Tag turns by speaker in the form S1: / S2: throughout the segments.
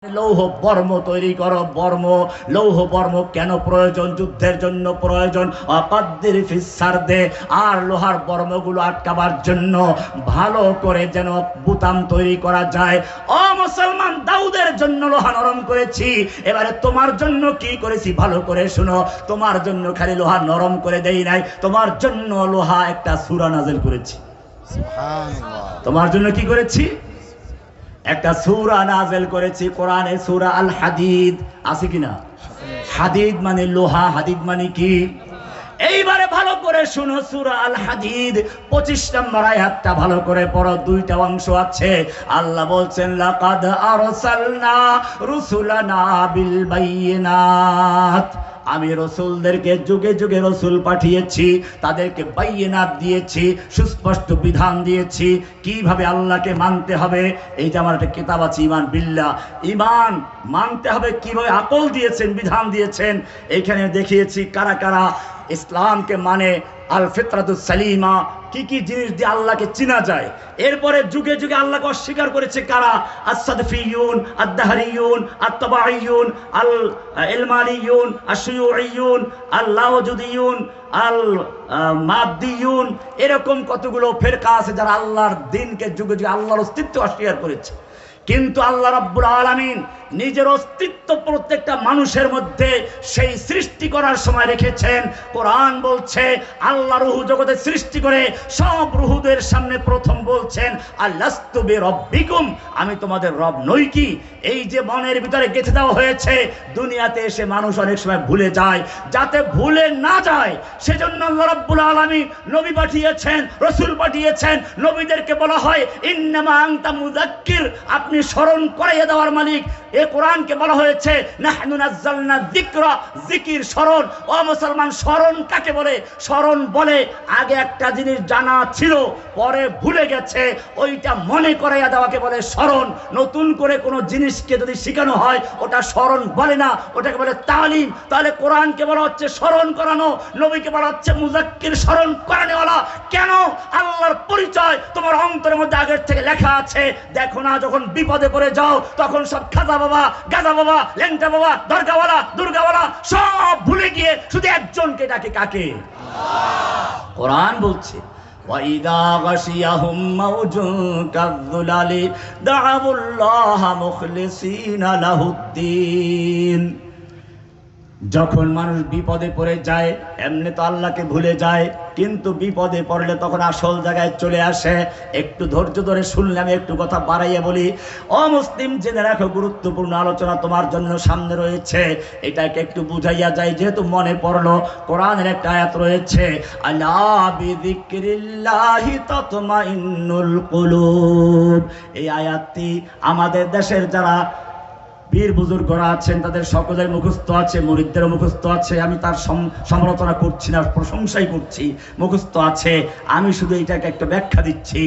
S1: লৌহ বর্ম তৈরি করো। লৌহ বর্ম কেন প্রয়োজন? যুদ্ধের জন্য প্রয়োজন। অকাদ্দির ফিসারদে, আর লোহার বর্মগুলো আটকাবার জন্য ভালো করে যেন বুতাম তৈরি করা যায়। ও মুসলমান, দাউদের জন্য লোহা নরম করেছি, এবারে তোমার জন্য কি করেছি ভালো করে শুনো। তোমার জন্য খালি লোহা নরম করে দেই নাই, তোমার জন্য লোহা একটা সূরা নাযিল করেছি। সুবহানাল্লাহ। তোমার জন্য কি করেছি? একটা সূরা নাযিল করেছি কোরআনে, সূরা আল হাদিদ। আছে কিনা? হাদিদ মানে লোহা, হাদিদ মানে কি? এইবারে ভালো করে শুনো, সূরা আল হাদিদ 25 নম্বর আয়াতটা ভালো করে পড়ো। দুইটা অংশ আছে। আল্লাহ বলছেন লাকাদ আরসালনা রুসুলানা বিল বাইয়িনাত, আমি রসুলদেরকে যুগে যুগে রসুল পাঠিয়েছি, তাদেরকে বাইয়িনাত দিয়েছি, সুস্পষ্ট বিধান দিয়েছি কিভাবে আল্লাহকে মানতে হবে। এই যে আমার একটা কিতাব আছে ঈমান বিল্লাহ, ঈমান মানতে হবে কিভাবে আকল দিয়েছেন, বিধান দিয়েছেন। এইখানে দেখিয়েছি কারা কারা ইসলামকে মানে, আল ফিতরাতুস সালিমা, কি কি জিনিস দিয়ে আল্লাহকে চিনা যায়। এরপরে যুগে যুগে আল্লাহকে অস্বীকার করেছে কারা? আস-সাদফিয়ুন, আদ-দাহরিয়ুন, আত-তাবাইয়ুন, আল ইলমানিয়ুন, আশ-শুয়ুইয়ুন, আল-লাওজুদিয়ুন, আল মাদ্দিয়ুন। এরকম কতগুলো ফিরকা আছে যারা আল্লাহর দ্বীনকে যুগে যুগে আল্লাহর অস্তিত্ব অস্বীকার করেছে। কিন্তু আল্লাহ রাব্বুল আলামিন নিজের অস্তিত্ব প্রত্যেকটা মানুষের মধ্যে সেই সৃষ্টি করার সময় রেখেছেন। কোরআন বলছে আল্লাহ রূহ জগতে সৃষ্টি করে সব রূহদের সামনে প্রথম বলছেন আলাস্তু বিরব্বিকুম, আমি তোমাদের রব নই কি? এই যে মনের ভিতরে গেঁথে দেওয়া হয়েছে, দুনিয়াতে এসে মানুষ অনেক সময় ভুলে যায়। যাতে ভুলে না যায় সেজন্য আল্লাহ রাব্বুল আলামিন নবী পাঠিয়েছেন, রাসূল পাঠিয়েছেন। নবীদেরকে বলা হয় ইন্নামা আনতা মুযাক্কির, আপনি স্মরণ করাইয়া দেওয়ার মালিক। এই কোরআনকে বলা হয়েছে নাহনু নাযালনা যিকরা, জিকির স্মরণ। ও মুসলমান, স্মরণ কাকে বলে? স্মরণ বলে আগে একটা জিনিস জানা ছিল পরে ভুলে গেছে, ওইটা মনে করাইয়া দেওয়াকে বলে স্মরণ। নতুন করে কোনো জিনিসকে যদি শেখানো হয় ওটা স্মরণ বলে না, ওটাকে বলে তালিম। তাহলে কোরআনকে বলা হচ্ছে স্মরণ করানো, নবীকে বলা হচ্ছে মুযাক্কির, স্মরণ করানোওয়ালা। কেন? আল্লাহর পরিচয় তোমার অন্তরের মধ্যে আগের থেকে লেখা আছে। দেখো না, যখন বিপদে পড়ে যাও তখন সব খাজা বাবা, গাজা বাবা, ল্যাংটা বাবা, দরগাওয়ালা, দুর্গাওয়ালা সব ভুলে গিয়ে শুধু একজনকে ডাকে। কাকে? কোরআন বলছে ওয়াইদা গাশিয়াহুম মাউজুন কাযযুলালি দাআবুল্লাহা মুখলিসিনা লাহুদ্দিন। যখন মানুষ বিপদে পড়ে যায় এমনি তো আল্লাহকে ভুলে যায়, কিন্তু বিপদে পড়লে তখন আসল জায়গায় চলে আসে। একটু ধৈর্য ধরে শুনলে আমি একটু কথা বাড়াইয়া বলি। ও মুসলিম, জেনে রাখো, গুরুত্বপূর্ণ আলোচনা তোমার জন্য সামনে রয়েছে, এটাকে একটু বুঝাইয়া যায়। যেহেতু মনে পড়লো, কোরআনের একটা আয়াত রয়েছে আলা বিযিকরিল্লাহি তাতমাইন্নুল কুলুব। এই আয়াতটি আমাদের দেশের যারা বীর বুজুর্গরা আছেন তাদের সকলের মুখস্থ আছে, মুরিদদেরও মুখস্থ আছে। আমি তার সমালোচনা করছি না, প্রশংসাই করছি, মুখস্থ আছে। আমি শুধু এটাকে একটা ব্যাখ্যা দিচ্ছি।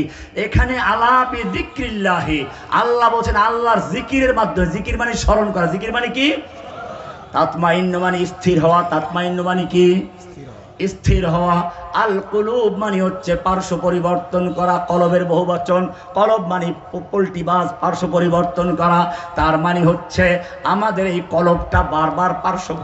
S1: এখানে আলা বিযিকরিল্লাহি, আল্লাহ বলছেন আল্লাহর জিকিরের মাধ্যমে। জিকির মানে স্মরণ করা, জিকির মানে কি? তাতমাইন্ন মানে স্থির হওয়া, তাতমাইন্ন মানে কি? স্থির হওয়া। আল কুলুব মানে হচ্ছে পার্শ্ব পরিবর্তন করা, কলবের বহুবচন। কলব মানে পল্টিবাজ, পার্শ্ব পরিবর্তন করা। তার মানে হচ্ছে আমাদের এই কলবটা বারবার পার্শ্ব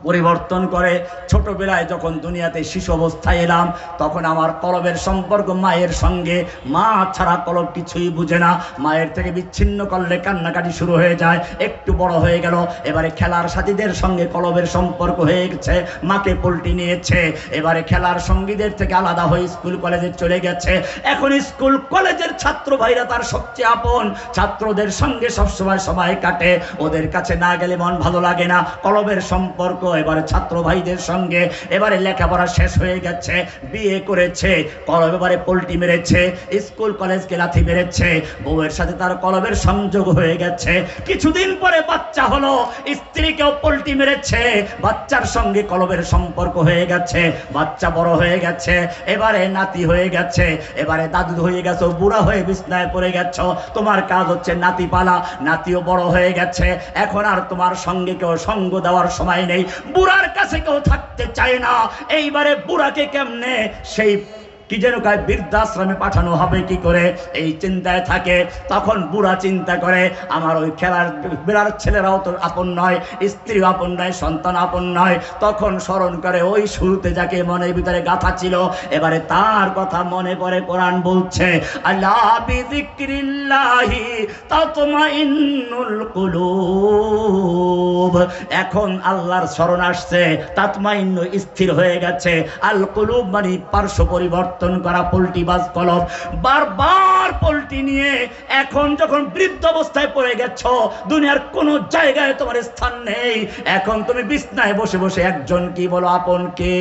S1: পরিবর্তন করে। ছোটবেলায় যখন দুনিয়াতে শিশু অবস্থায় এলাম তখন আমার কলবের সম্পর্ক মায়ের সঙ্গে, মা ছাড়া কলব কিছুই বুঝে না। মায়ের থেকে বিচ্ছিন্ন করলে কান্নাকাটি শুরু হয়ে যায়। একটু বড় হয়ে গেল, এবারে খেলার সাথীদের সঙ্গে কলবের সম্পর্ক হয়ে গেছে, মাকে পল্টি নিয়েছে। এবারে খেলার সঙ্গীদের থেকে আলাদা হয়ে স্কুল কলেজে চলে গেছে। এখন স্কুল কলেজের ছাত্র ভাইরা তার সবচেয়ে আপন, ছাত্রদের সঙ্গে সবসময় সময় কাটে, ওদের কাছে না গেলে মন ভালো লাগে না। কলবের সম্পর্ক এবারে ছাত্র ভাইদের সঙ্গে। এবারে লেখাপড়া শেষ হয়ে গেছে, বিয়ে করেছে, কলব এবারে পল্টি মেরেছে, স্কুল কলেজকে লাথি মেরেছে, বউয়ের সাথে তার কলবের সংযোগ হয়ে গেছে। কিছুদিন পরে বাচ্চা হলো, স্ত্রীকেও পল্টি মেরেছে, বাচ্চার সঙ্গে কলবের সম্পর্ক হয়ে গেছে, বাচ্চা বড় হয়ে গেছে, এবারে নাতি হয়ে গেছে, এবারে দাদু হয়ে গেছো, বুড়া হয়ে বিছনায় পড়ে গেছো। তোমার কাজ হচ্ছে নাতি পালা, নাতিও বড় হয়ে গেছে, এখন আর তোমার সঙ্গে কেউ সঙ্গ দেওয়ার সময় নেই, বুড়ার কাছে কেউ থাকতে চায় না। এইবারে বুড়াকে কেমনে সেই কি যেন কয় বৃদ্ধাশ্রমে পাঠানো হবে কি করে, এই চিন্তায় থাকে। তখন বুড়া চিন্তা করে আমার ওই খেলার বেড়ার ছেলেরাও তো আপন নয়, স্ত্রী আপন নয়, সন্তান আপন নয়। তখন স্মরণ করে ওই শুরুতে যাকে মনের ভিতরে গাথা ছিল, এবারে তার কথা মনে পড়ে। কোরআন বলছে আলা বিযিকরিল্লাহি তাতমাইন্নুল কুলুব। এখন আল্লাহর স্মরণ আসছে, তাতমাইন্ন স্থির হয়ে গেছে। আল কুলুব মানে পার্শ্ব পরিবর্তন করা, পল্টিবাজ কলব। বারবার পল্টি নিয়ে এখন যখন বৃদ্ধ অবস্থায় পড়ে গেছো, দুনিয়ার কোন জায়গায় তোমার স্থান নেই, এখন তুমি বিছনায় বসে বসে একজন কি বলো আপন কে?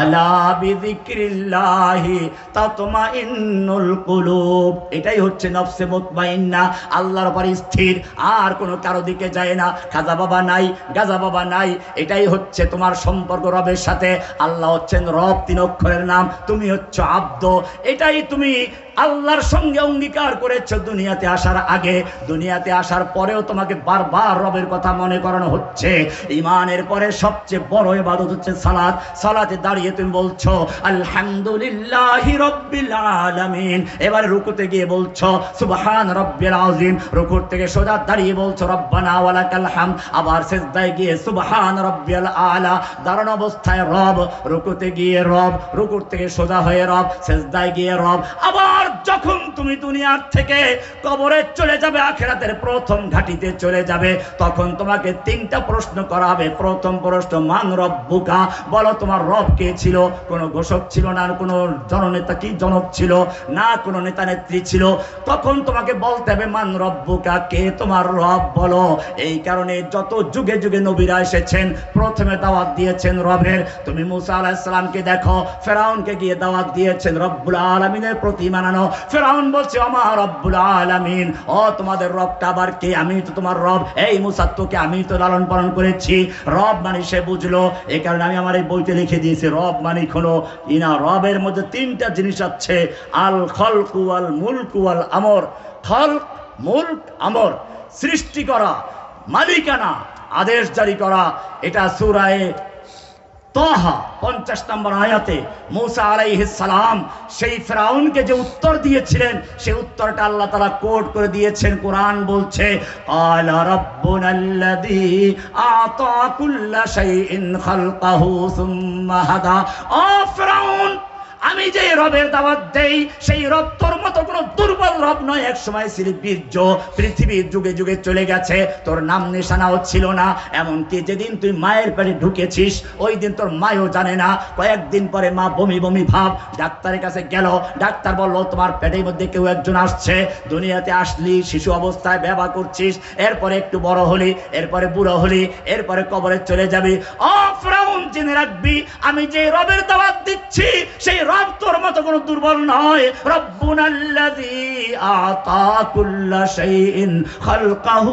S1: আলা বিযিকরিল্লাহি তাতমাইন্নুল কুলুব। এটাই হচ্ছে নফসে মুতমাইন্না, আল্লাহর উপর স্থির, আর কোনো কারো দিকে যায় না। খাজা বাবা নাই, গাজা বাবা নাই, এটাই হচ্ছে তোমার সম্পর্ক রবের সাথে। আল্লাহ হচ্ছেন রব, 3 অক্ষরের নাম, তুমি হচ্ছে আব্দ। এটাই তুমি আল্লাহর সঙ্গে অঙ্গীকার করেছো দুনিয়াতে আসার আগে। দুনিয়াতে আসার পরেও তোমাকে বারবার রবের কথা মনে করানো হচ্ছে। ঈমানের পরে সবচেয়ে বড় ইবাদত হচ্ছে সালাত। সালাতে দাঁড়িয়ে তুমি বলছো আলহামদুলিল্লাহি রাব্বিল আলামিন। এবারে রুকুতে গিয়ে বলছো সুবহান রাব্বিল আযীম। রুকুর থেকে সোজা দাঁড়িয়ে বলছো রব্বানা ওয়ালাকাল হামদ। আবার সিজদায় গিয়ে সুবহান রাব্বিল আলা। দাঁড়ানো অবস্থায় রব, রুকুতে গিয়ে রব, রুকুর থেকে সোজা হয়ে রব, সিজদায় গিয়ে রব। আবার যখন তুমি দুনিয়ার থেকে কবরে চলে যাবে, আখিরাতের প্রথম ঘাটিতে চলে যাবে, তখন তোমাকে 3টা প্রশ্ন করা হবে। প্রথম প্রশ্ন মান রব্বুকা, বলো তোমার রব কে ছিল? কোনো ঘোষক ছিল না, কোনো জননেতা কি জনক ছিল না, কোনো নেতা নেত্রী ছিল। তখন তোমাকে বলতে হবে মান রব্বুকা, কে তোমার রব বলো। এই কারণে যত যুগে যুগে নবীরা এসেছেন প্রথমে দাওয়াত দিয়েছেন রবের। তুমি মুসা আলাইহিস সালামকে দেখো, ফেরাউনকে গিয়ে দাওয়াত দিয়েছেন রব্বুল আলামিনের প্রতি মানানো। ফেরাউন বলছে আমার রব্বুল আলামিন, ও তোমাদের রবটা আবার কে? আমি তো তোমার রব। এই মুসা তোকে আমি তো লালন পালন করেছি। রব মানে সে বুঝলো, এই কারণে আমি আমার এই বইতে লিখে দিয়েছি রব মানে হলো ইনা। রবের মধ্যে 3টা জিনিস আছে, আল খলকু আল মুলকু আল আমর। খলক, মুলক, আমর, সৃষ্টি করা, মালিকানা, আদেশ জারি করা। এটা সূরা তাহা 50 নম্বর আয়াতে মুসা আলাইহিস সালাম সেই ফেরাউনকে যে উত্তর দিয়েছিলেন, সেই উত্তরটা আল্লাহ তাআলা কোট করে দিয়েছেন। কোরআন বলছে ক্বালা রাব্বুনাল্লাযী আতা কুল্লা শাইইন খালকাহু সুম্মা হাদা। ও ফেরাউন, আমি যে রবের দাওয়াত দেই সেই রব তোর মতো কোনো দুর্বল রব নয়। এক সময় ছিল বীর্য, পৃথিবীর যুগে যুগে চলে গেছে, তোর নাম নিশানাও ছিল না। এমনকি যেদিন তুই মায়ের পেটে ঢুকেছিস ওই দিন তোর মায়ও জানে না। কয়েকদিন পরে মা বমি বমি ভাব, ডাক্তারের কাছে গেল, ডাক্তার বলল তোমার পেটের মধ্যে কেউ একজন আসছে। দুনিয়াতে আসলি শিশু অবস্থায় ব্যবহার করছিস, এরপরে একটু বড় হলি, এরপরে বুড়ো হলি, এরপরে কবরে চলে যাবি। ও ফেরাউন, জেনে রাখবি আমি যে রবের দাওয়াত দিচ্ছি সেই রব তোর মতো কোনো দুর্বল নয়। রব্বুনাল্লাযী আতা কুল্লা শাইইন খালকাহু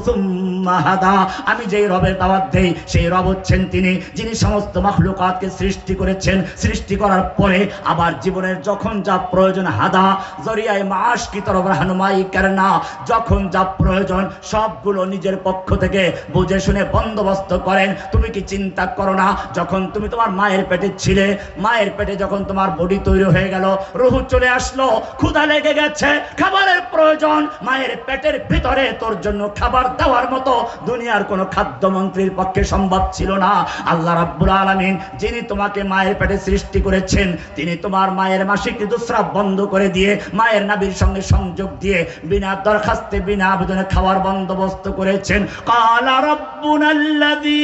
S1: সুম্মা হাদা। আমি যেই রবের দাওয়াত দেই সেই রব হচ্ছেন তিনি, যিনি সমস্ত মাখলুকাতকে সৃষ্টি করেছেন। সৃষ্টি করার পরে আবার জীবনের যখন যা প্রয়োজন, হাদা জরিয়ায় মাস কি তরফ রাহনুমাই করনা, যখন যা প্রয়োজন সবগুলো নিজের পক্ষ থেকে বুঝে শুনে বন্দোবস্ত করেন। তুমি কি চিন্তা করো না, যখন তুমি তোমার মায়ের পেটে ছিলে, মায়ের পেটে যখন তোমার বডি তৈরি হয়ে গেল, রুহ চলে আসলো, ক্ষুধা লেগে গেছে, খাবারের প্রয়োজন, মায়ের পেটের ভিতরে তোর জন্য খাবার দেওয়ার মতো দুনিয়ার কোনো খাদ্যমন্ত্রীর পক্ষে সম্ভব ছিল না। আল্লাহ রাব্বুল আলামিন যিনি তোমাকে মায়ের পেটে সৃষ্টি করেছেন, তিনি তোমার মায়ের মাসিক ঋতুস্রাব বন্ধ করে দিয়ে মায়ের নাভির সঙ্গে সংযোগ দিয়ে বিনা দরখাস্তে বিনা আবেদনে খাওয়ার বন্দোবস্ত করেছেন। ক্বালা রাব্বুনাল্লাযী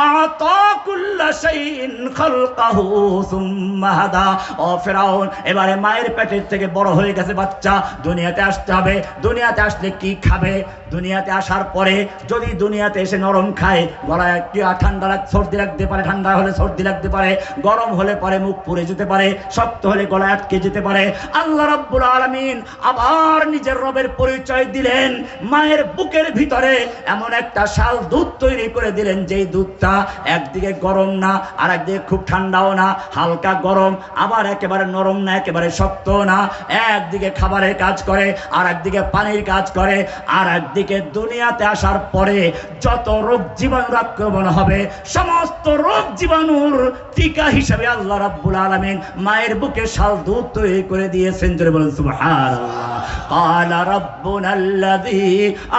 S1: আতা কুল্লা শাইইন খালকাহু সুম্মা হাদা। ও ফেরাউন, এবারে মায়ের পেটের থেকে বড় হয়ে গেছে বাচ্চা, দুনিয়াতে আসতে হবে। দুনিয়াতে আসলে কি খাবে? দুনিয়াতে আসার পরে যদি দুনিয়াতে এসে নরম খায়, গলায় কি ঠান্ডা সর্দি লাগতে পারে, ঠান্ডা হলে সর্দি লাগতে পারে, গরম হলে পরে মুখ পুড়ে যেতে পারে, শক্ত হলে গলায় আটকে যেতে পারে। আল্লাহ রাব্বুল আলামিন আবার নিজের রবের পরিচয় দিলেন। মায়ের বুকের ভিতরে এমন একটা শাল দুধ তৈরি করে দিলেন, যেই দুধটা একদিকে গরম না, আর একদিকে খুব ঠান্ডাও না, হালকা গরম, আবার একেবারে নরম না, একেবারে শক্ত না। একদিকে খাবারের কাজ করে, আর একদিকে পানির কাজ করে, আর একদিকে দুনিয়াতে আসার পরে যত রোগ জীবাণুর আক্রমণ হবে সমস্ত রোগ জীবাণুর টিকা হিসেবে আল্লাহ রাব্বুল আলামিন মায়ের বুকে শাল দুধ তৈরি করে দিয়েছেন। জোরে বলুন সুবহানাল্লাহ। ক্বালা রাব্বুনাল্লাযী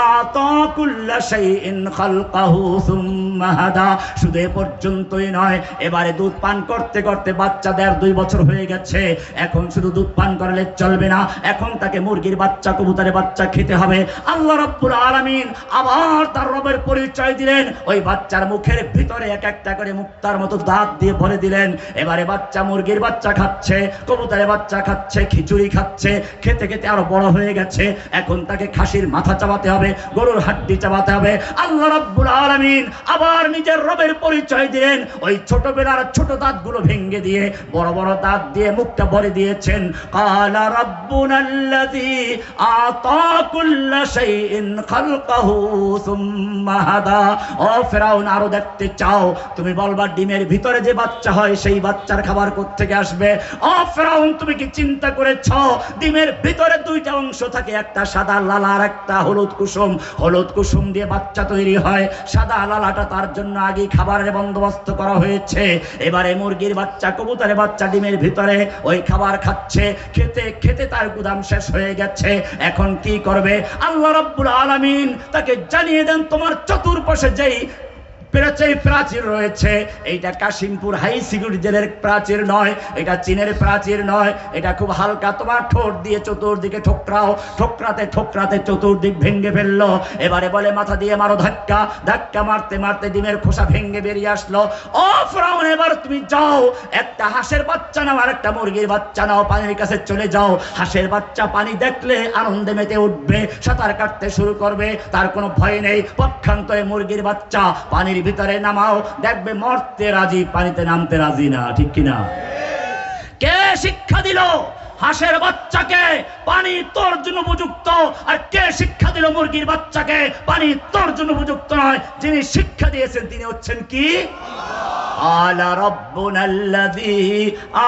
S1: আ'তা কুল্লা শাইইন খালকাহু সুম্মা হাদা। শুধু এ পর্যন্তই নয়, এবারে দুধ পান করতে করতে বাচ্চা 1.5-2 বছর হয়ে গেছে। এখন শুধু দুধ পান করলে চলবে না, এখন তাকে মুরগির বাচ্চা, কবুতরের বাচ্চা খেতে হবে। আল্লাহ রাব্বুল আলামিন আবার তার রবের পরিচয় দিলেন। ওই বাচ্চার মুখের ভিতরে এক একটা করে মুক্তার মতো দাঁত দিয়ে ভরে দিলেন। এবারে বাচ্চা মুরগির বাচ্চা খাচ্ছে, কবুতরের বাচ্চা খাচ্ছে, খিচুড়ি খাচ্ছে, খেতে খেতে আরো বড় হয়ে গেছে। এখন তাকে খাসির মাথা চাবাতে হবে, গরুর হাড্ডি চাবাতে হবে। আল্লাহ রাব্বুল আলামিন আবার নিজের রবের পরিচয় দিলেন। ওই ছোটবেলার ছোট দাঁতগুলো ভেঙে দিয়ে বড় বড় দাঁত দিয়ে মুখটা ভরে দিয়েছেন। ক্বালা রাব্বুনাল্লাযী আ'তা কুল্লা শাইইন খালকাহু সুম্মা হাদা। ও ফেরাউন, আরো দেখতে চাও? তুমি বলবা ডিমের ভিতরে যে বাচ্চা হয় সেই বাচ্চার খাবার কোত্থেকে আসবে? ও ফেরাউন, তুমি কি চিন্তা করেছ ডিমের ভিতরে 2টা অংশ থাকে, একটা সাদা লালা আর একটা হলুদ কুসুম। হলুদ কুসুম দিয়ে বাচ্চা তৈরি হয়, সাদা লালাটা তার জন্য আগে খাবারের বন্দোবস্ত করা হয়েছে। এবারে মুরগির বাচ্চা, কবুতরের বাচ্চা ডিমের ভিতরে ওই খাবার খাচ্ছে, খেতে খেতে তার গুদাম শেষ হয়ে গেছে। এখন কি করবে? আল্লাহ রাব্বুল আলামিন তাকে জানিয়ে দেন, তোমার চতুর্পাশে যেই প্রাচীর রয়েছে, এইটা কাশিমপুর হাই সিকিউরিটি জেলের প্রাচীর নয়, এটা চীনের প্রাচীর নয়, এটা খুব হালকা। তোমার ঠোঁট দিয়ে চতুর্দিকে ঠোকরাও, ঠোকরাতে ঠোকরাতে চতুর্দিক ভেঙে ফেললো। এবারে বলে মাথা দিয়ে মারো ধাক্কা। ধাক্কা মারতে মারতে ডিমের খোসা ভেঙে বেরিয়ে আসলো। ও ফেরাউন, এবার তুমি যাও, একটা হাঁসের বাচ্চা নাও আর একটা মুরগির বাচ্চা নাও, পানির কাছে চলে যাও। হাঁসের বাচ্চা পানি দেখলে আনন্দে মেতে উঠবে, সাঁতার কাটতে শুরু করবে, তার কোনো ভয় নেই। পক্ষান্তরে মুরগির বাচ্চা পানির ভিতরে নামাও, দেখবে মরতে রাজি, পানিতে নামতে রাজি না। ঠিক কিনা? কে শিক্ষা দিল হাঁসের বাচ্চাকে পানি তোর জন্য উপযুক্ত, আর কে শিক্ষা দিল মুরগির বাচ্চাকে পানি তোর জন্য উপযুক্ত নয়? যিনি শিক্ষা দিয়েছেন তিনি হচ্ছেন কি? আলা রাব্বুনাল্লাযী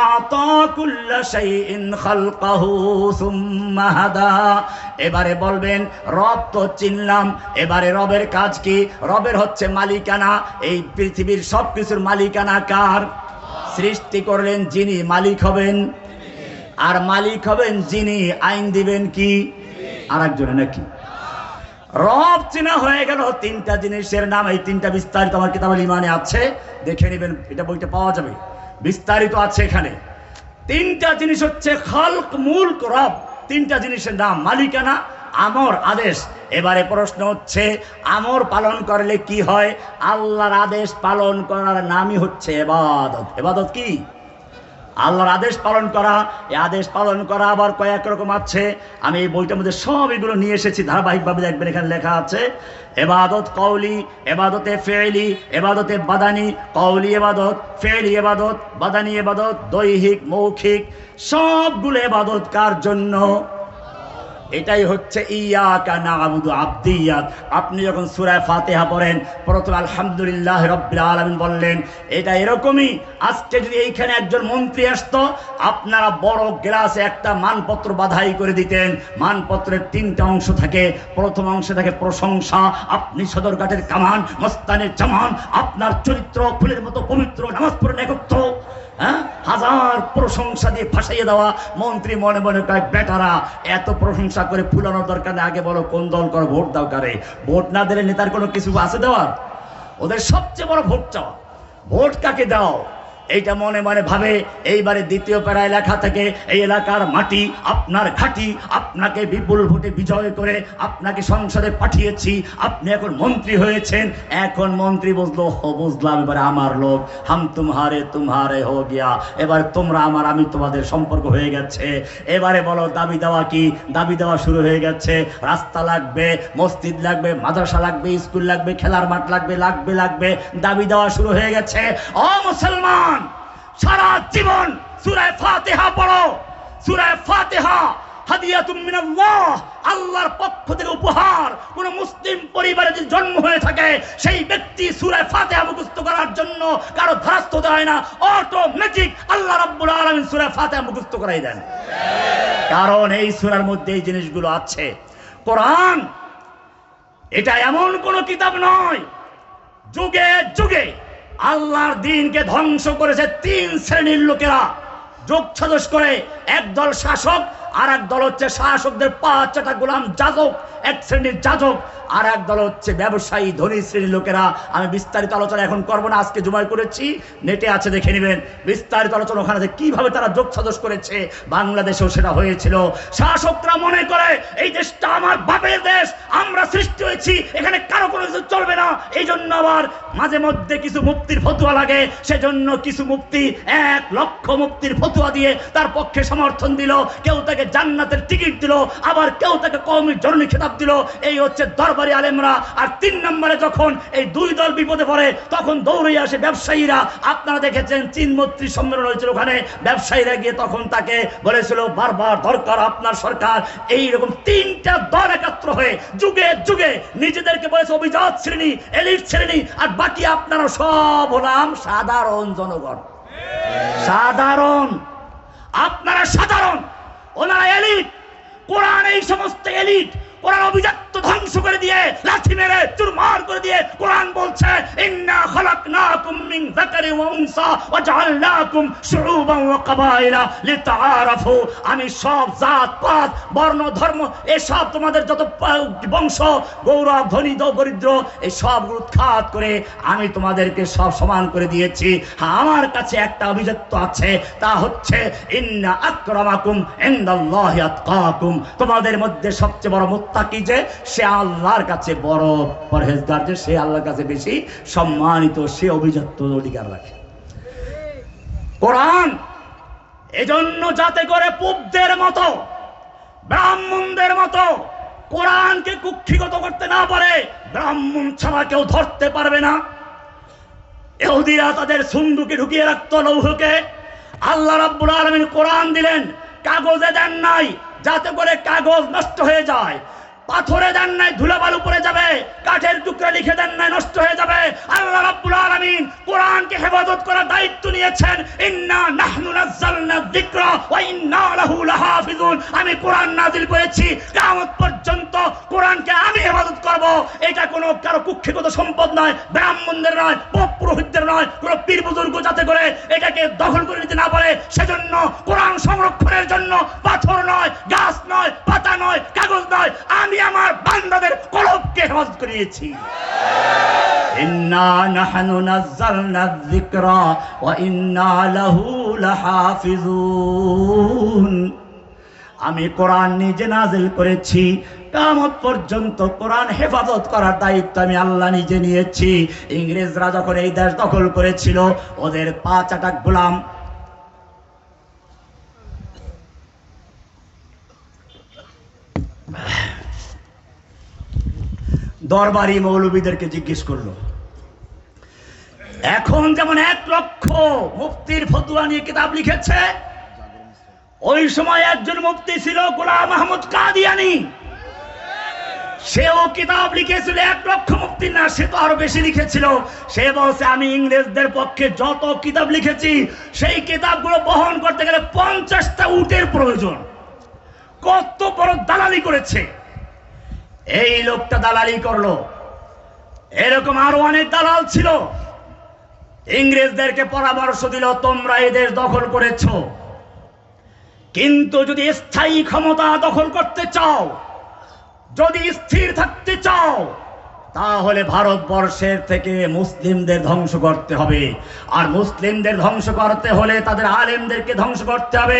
S1: আ'তা কুল্লা শাইইন খালকাহু সুম্মা হাদা। এবারে বলবেন রব তো চিনলাম, এবারে রবের কাজ কি? রবের হচ্ছে মালিকানা। এই পৃথিবীর সবকিছুর মালিকানা কার? সৃষ্টি করলেন যিনি, মালিক হবেন। আর মালিক হবেন যিনি, আইন দিবেন কি? আরেকজনে নাকি? রব চেনা হয়ে গেল। 3টা জিনিসের নাম, এই 3টা বিস্তারিত আমার কিতাবুল ঈমানে আছে, দেখে নেবেন, এটা বইটা পাওয়া যাবে, বিস্তারিত আছে এখানে। 3টা জিনিস হচ্ছে খালক, মুলক, রব। 3টা জিনিসের নাম, মালিকানা, আমর, আদেশ। এবারে প্রশ্ন হচ্ছে আমর পালন করলে কি হয়? আল্লাহর আদেশ পালন করার নামই হচ্ছে ইবাদত। ইবাদত কি? আল্লাহর আদেশ পালন করা। এই আদেশ পালন করা আবার কয়েক রকম আছে। আমি এই বইটার মধ্যে সব এগুলো নিয়ে এসেছি, ধারাবাহিকভাবে দেখবেন এখানে লেখা আছে। ইবাদত কওলি, ইবাদতে ফি'লি, ইবাদতে বাদানি। কওলি ইবাদত, ফি'লি ইবাদত, বাদানি ইবাদত, দৈহিক, মৌখিক, সবগুলো ইবাদত কার জন্য? এটাই হচ্ছে ইয়াকা না'বুদু, আবদিয়াত। আপনি যখন সূরা ফাতিহা পড়েন, প্রথমে আলহামদুলিল্লাহ রাব্বিল আলামিন বললেন, এটা এরকমই। আজকে যদি এইখানে একজন মন্ত্রী আসতো, আপনারা বড় গ্লাসে একটা মানপত্র বাধাই করে দিতেন। মানপত্রের 3টা অংশ থাকে। প্রথম অংশে থাকে প্রশংসা, আপনি সদরঘাটের কামান, মস্তানের জামান, আপনার চরিত্র ফুলের মতো পবিত্র, নামাজ পড়েন একত্র, হাজার প্রশংসা দিয়ে ফাঁসাইয়ে দেওয়া। মন্ত্রী মনে মনে কয়, বেটারা এত প্রশংসা করে ফুলানোর দরকার নেই, আগে বলো কোন দল করো, ভোট দাও কারে। ভোট না দিলে নেতার কোনো কিছু আছে দেওয়ার? ওদের সবচেয়ে বড় ভোট চাওয়া। ভোট কাকে দাও এইটা মনে মনে ভাবে। এইবারে 2য় প্যারায় লেখা থাকে, এই এলাকার মাটি আপনার ঘাঁটি, আপনাকে বিপুল ভোটে বিজয় করে আপনাকে সংসদে পাঠিয়েছি, আপনি এখন মন্ত্রী হয়েছেন। এখন মন্ত্রী বুঝলো, বুঝলাম, এবারে আমার লোক, হাম তুমহারে হো গিয়া, এবার তোমরা আমার, আমি তোমাদের সম্পর্ক হয়ে গেছে। এবারে বলো দাবি দেওয়া কি? দাবি দেওয়া শুরু হয়ে গেছে। রাস্তা লাগবে, মসজিদ লাগবে, মাদ্রাসা লাগবে, স্কুল লাগবে, খেলার মাঠ লাগবে, লাগবে। দাবি দেওয়া শুরু হয়ে গেছে। ও মুসলমান, সারা জীবন সূরা ফাতিহা পড়ো। সূরা ফাতিহা হাদিয়াতুম মিনাল্লাহ, আল্লাহর পক্ষ থেকে উপহার। কোন মুসলিম পরিবারে যদি জন্ম হয়ে থাকে সেই ব্যক্তি সূরা ফাতিহা মুখস্থ করার জন্য কারো ধারস্থ দেয় না, অটোমেটিক আল্লাহ রাব্বুল আলামিন সূরা ফাতিহা মুখস্থ করাই দেন। কারণ এই সূরার মধ্যে এই জিনিসগুলো আছে। কোরআন এটা এমন কোন কিতাব নয়, যুগে যুগে আল্লাহর দ্বীনকে ধ্বংস করেছে তিন শ্রেণীর লোকেরা যোগ সাজস করে। একদল শাসক, আর এক দল হচ্ছে শাসকদের পাঁচটা গোলাম যাজক, এক শ্রেণীর যাজক। আর এক দল হচ্ছে ব্যবসায়ী ধনী শ্রেণীর লোকেরা। আমি বিস্তারিত আলোচনা এখন করবো না, আজকে জুমায় করেছি, নেটে আছে দেখে নেবেন বিস্তারিত আলোচনা ওখানে কিভাবে তারা যোগ সাজস করেছে। বাংলাদেশেও সেটা হয়েছিল। শাসকরা মনে করে এই দেশটা আমার বাপের দেশ, আমরা সৃষ্টি হয়েছি, এখানে কারো কোনো কিছু চলবে না। এই জন্য আবার মাঝে মধ্যে কিছু মুফতির ফতুয়া লাগে, সেজন্য কিছু মুফতি 1 লক্ষ মুফতির ফতুয়া দিয়ে তার পক্ষে সমর্থন দিল। কেউ তাকে জান্নাতের টিকিট দিল, আবার কেউ তাকে কওমি জননী খেতাব দিল। এই হচ্ছে দরবারি আলেমরা। আর 3 নম্বরে যখন এই দুই দল বিপদে পড়ে তখন দৌড়ে আসে ব্যবসায়ীরা। আপনারা দেখেছেন চীন মৈত্রী সম্মেলন হয়েছিল, ওখানে ব্যবসায়ীরা গিয়ে তখন তাকে বলেছিল বারবার দরকার আপনার সরকার। এইরকম 3টা দল একাত্র হয়ে যুগে যুগে নিজেদেরকে বলেছে অভিজাত শ্রেণী, এলিট শ্রেণী, আর বাকি আপনারা সব হলাম সাধারণ জনগণ। সাধারণ, আপনারা সাধারণ, ওনারা এলিট। কোরআন এই সমস্ত এলিট, কোরআন অভিজাত্য ধ্বংস করে দিয়ে, লাঠি মেরে চুরমার করে দিয়ে কোরআন বলছে ইন্না খালাকনাকুম মিন যাকারিন ওয়া উনসা ওয়া জাআলনাকুম শুউবান ওয়া কাবাইলা লিতাআরাফু। আমি সব জাত পাত বর্ণ ধর্ম এসব তোমাদের যত বংশ গৌরব ধনী দরিদ্র এই সব উৎখাত করে আমি তোমাদেরকে সব সমান করে দিয়েছি। আমার কাছে একটা অভিজাত্য আছে, তা হচ্ছে ইন্না আকরামাকুম ইনদাল্লাহি আতকাকুম। তোমাদের মধ্যে সবচেয়ে বড় মুত্তাকি যে সে আল্লাহর কাছে বড়, পরহেজগার যে সে আল্লাহর কাছে বেশি সম্মানিত, সে অভিজাত্য অধিকার রাখে। কোরআন এজন্য যাতে করে পুবদের মতো ব্রাহ্মণদের মতো কোরআনকে কুক্ষিগত করতে না পারে, ব্রাহ্মণ ছাড়া কেউ ধরতে পারবে না। ইহুদিরা তাদের সুন্দুকে ঢুকিয়ে রাখতো লৌহকে। আল্লাহ রাব্বুল আলামিন কোরআন দিলেন, কাগজে দেন নাই যাতে করে কাগজ নষ্ট হয়ে যায়, পাথরে দেন নাই ধুলাবালু পড়ে যাবে, কাঠের টুকরা লিখে দেন নাই নষ্ট হয়ে যাবে। আল্লাহ রাব্বুল আলামিন কোরআনকে হেফাজত করার দায়িত্ব নিয়েছেন। ইন্না নাহনু নাযালনা যিকরা ওয়া ইন্না লাহু লাহাফিজুন। আমি কোরআন নাযিল করেছি, কিয়ামত পর্যন্ত কোরআনকে আমি হেফাজত করব। এটা কোনো কারো কুক্ষিগত সম্পদ নয়, ব্রাহ্মণদের নয়, পোপ পুরোহিতদের নয়, কোনো পীর বুজুর্গ যাতে করে এটাকে দখল করে নিতে না পারে সেজন্য কোরআন সংরক্ষণের জন্য পাথর নয়, গাছ নয়, পাতা নয়, কাগজ নয়, আমি আমার বান্দাদের কলবকে হেফাজত করিয়েছি। ইন্না নাহনু নাযালনা যিকরা ওয়া ইন্না লাহু লাহাফিজুন। আমি কোরআন নিজে নাযিল করেছি, কিয়ামত পর্যন্ত কোরআন হেফাজত করার দায়িত্ব আমি আল্লাহ নিজে নিয়েছি। ইংরেজরা যখন এই দেশ দখল করেছিল, ওদের 5 গোলাম দরবারি মৌলবীদেরকে জিজ্ঞেস করলো, এখন যেমন 1 লক্ষ মুফতির ফতুয়া নিয়ে কিতাব লিখেছে, ওই সময় একজন মুফতি ছিল গোলাম মাহমুদ কাদিয়ানী, সেও কিতাব লিখেছিল। 1 লক্ষ মুফতি না, সে তো আরো বেশি লিখেছিল। সে বলছে আমি ইংরেজদের পক্ষে যত কিতাব লিখেছি সেই কিতাবগুলো বহন করতে গেলে 50টা উটের প্রয়োজন। কত বড় দালালি করেছে এই লোকটা, দালালি করলো। এরকম আরো অনেক দালাল ছিল, ইংরেজদেরকে পরামর্শ দিল তোমরা এই দেশ দখল করেছো, কিন্তু যদি স্থায়ী ক্ষমতা দখল করতে চাও, যদি স্থির থাকতে চাও, তাহলে ভারতবর্ষের থেকে মুসলিমদের ধ্বংস করতে হবে। আর মুসলিমদের ধ্বংস করতে হলে তাদের আলেমদেরকে ধ্বংস করতে হবে।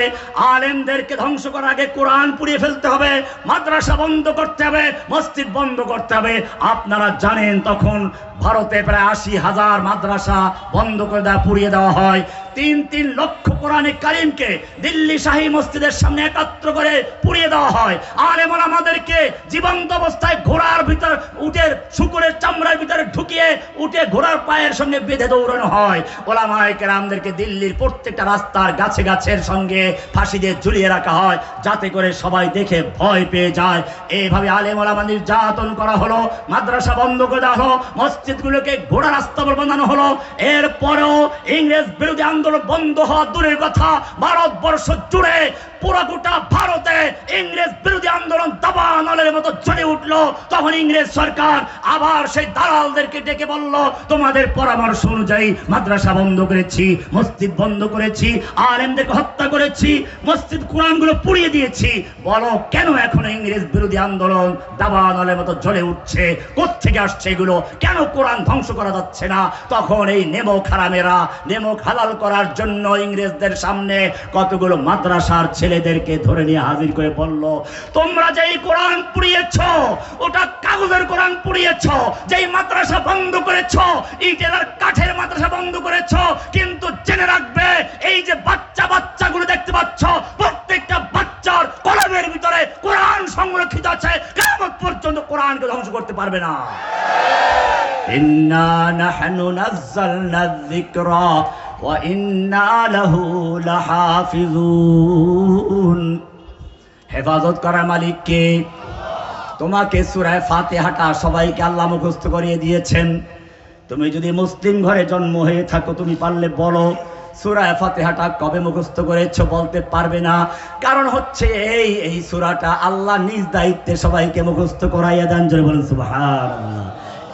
S1: আলেমদেরকে ধ্বংস করার আগে কোরআন পুড়িয়ে ফেলতে হবে, মাদ্রাসা বন্ধ করতে হবে, মসজিদ বন্ধ করতে হবে। আপনারা জানেন তখন ভারতে প্রায় 80,000 মাদ্রাসা বন্ধ করে দেওয়া, পুড়িয়ে দেওয়া হয়। 3 লক্ষ কোরআনে কারিমকে দিল্লি শাহী মসজিদের সামনে একত্র করে পুড়িয়ে দেওয়া হয়। আলেম ওলামাদেরকে জীবন্ত অবস্থায় ঘোড়ার ভিতর উটের শুকুরের চামড়ার ভিতরে ঢুকিয়ে উঠে ঘোড়ার পায়ের সঙ্গে বেঁধে দৌড়ানো হয়। ওলামায়ে কেরামদেরকে দিল্লির প্রত্যেকটা রাস্তার গাছে গাছের সঙ্গে ফাঁসি দিয়ে ঝুলিয়ে রাখা হয়, যাতে করে সবাই দেখে ভয় পেয়ে যায়। এইভাবে আলেম ওলামা নির্যাতন করা হলো, মাদ্রাসা বন্ধ করে দেওয়া হলো, মসজিদগুলোকে ঘোড়া রাস্তা বানানো হলো। এরপরেও ইংরেজ বিরোধী আন্দোলন বন্ধ হওয়া দূরের কথা, ভারতবর্ষ জুড়ে পুরো গোটা ভারতে ইংরেজ বিরোধী আন্দোলন দাবানলের মতো জ্বলে উঠলো। তখন ইংরেজ সরকার আবার সেই দালালদেরকে ডেকে বলল, তোমাদের পরামর্শ অনুযায়ী মাদ্রাসা বন্ধ করেছি, মসজিদ বন্ধ করেছি, আলেমদেরকে হত্যা করেছি, মসজিদ কোরআনগুলো পুড়িয়ে দিয়েছি, বলো কেন এখন ইংরেজ বিরোধী আন্দোলন দাবানলের মতো জ্বলে উঠছে? কোত্থেকে আসছে এগুলো? কেন কোরআন ধ্বংস করা যাচ্ছে না? তখন এই নেমক হারামেরা নেমক হালাল করার জন্য ইংরেজদের সামনে কতগুলো মাদ্রাসার ছেলেদেরকে ধরে নিয়ে হাজির করে বলল, তোমরা যেই কোরআন পুড়িয়েছ ওটা কাগজের কোরআন পুড়িয়েছ, যেই মাদ্রাসা বন্ধ করেছ ইটের আর কাঠের মাদ্রাসা বন্ধ করেছ, কিন্তু জেনে রাখবে এই যে বাচ্চাগুলো দেখতে পাচ্ছ, প্রত্যেকটা বাচ্চার কলমের ভিতরে কোরআন সংরক্ষিত আছে, কিয়ামত পর্যন্ত কোরআনকে ধ্বংস করতে পারবে না। ইন্না নাহনু নাযালনা যিকরা ওয়া ইন্না লাহু লাহাফিজুন। হেফাজত করার মালিক কে? তোমাকে সূরা ফাতিহাটা সবাইকে আল্লাহ মুখস্থ করিয়ে দিয়েছেন। তুমি যদি মুসলিম ঘরে জন্ম হয়ে থাকো, তুমি পারলে বলো সূরা ফাতিহাটা কবে মুখস্থ করেছো? বলতে পারবে না। কারণ হচ্ছে এই সূরাটা আল্লাহ নিজ দায়িত্বে সবাইকে মুখস্থ করাইয়া দেন। জোরে বলেন সুবহানাল্লাহ।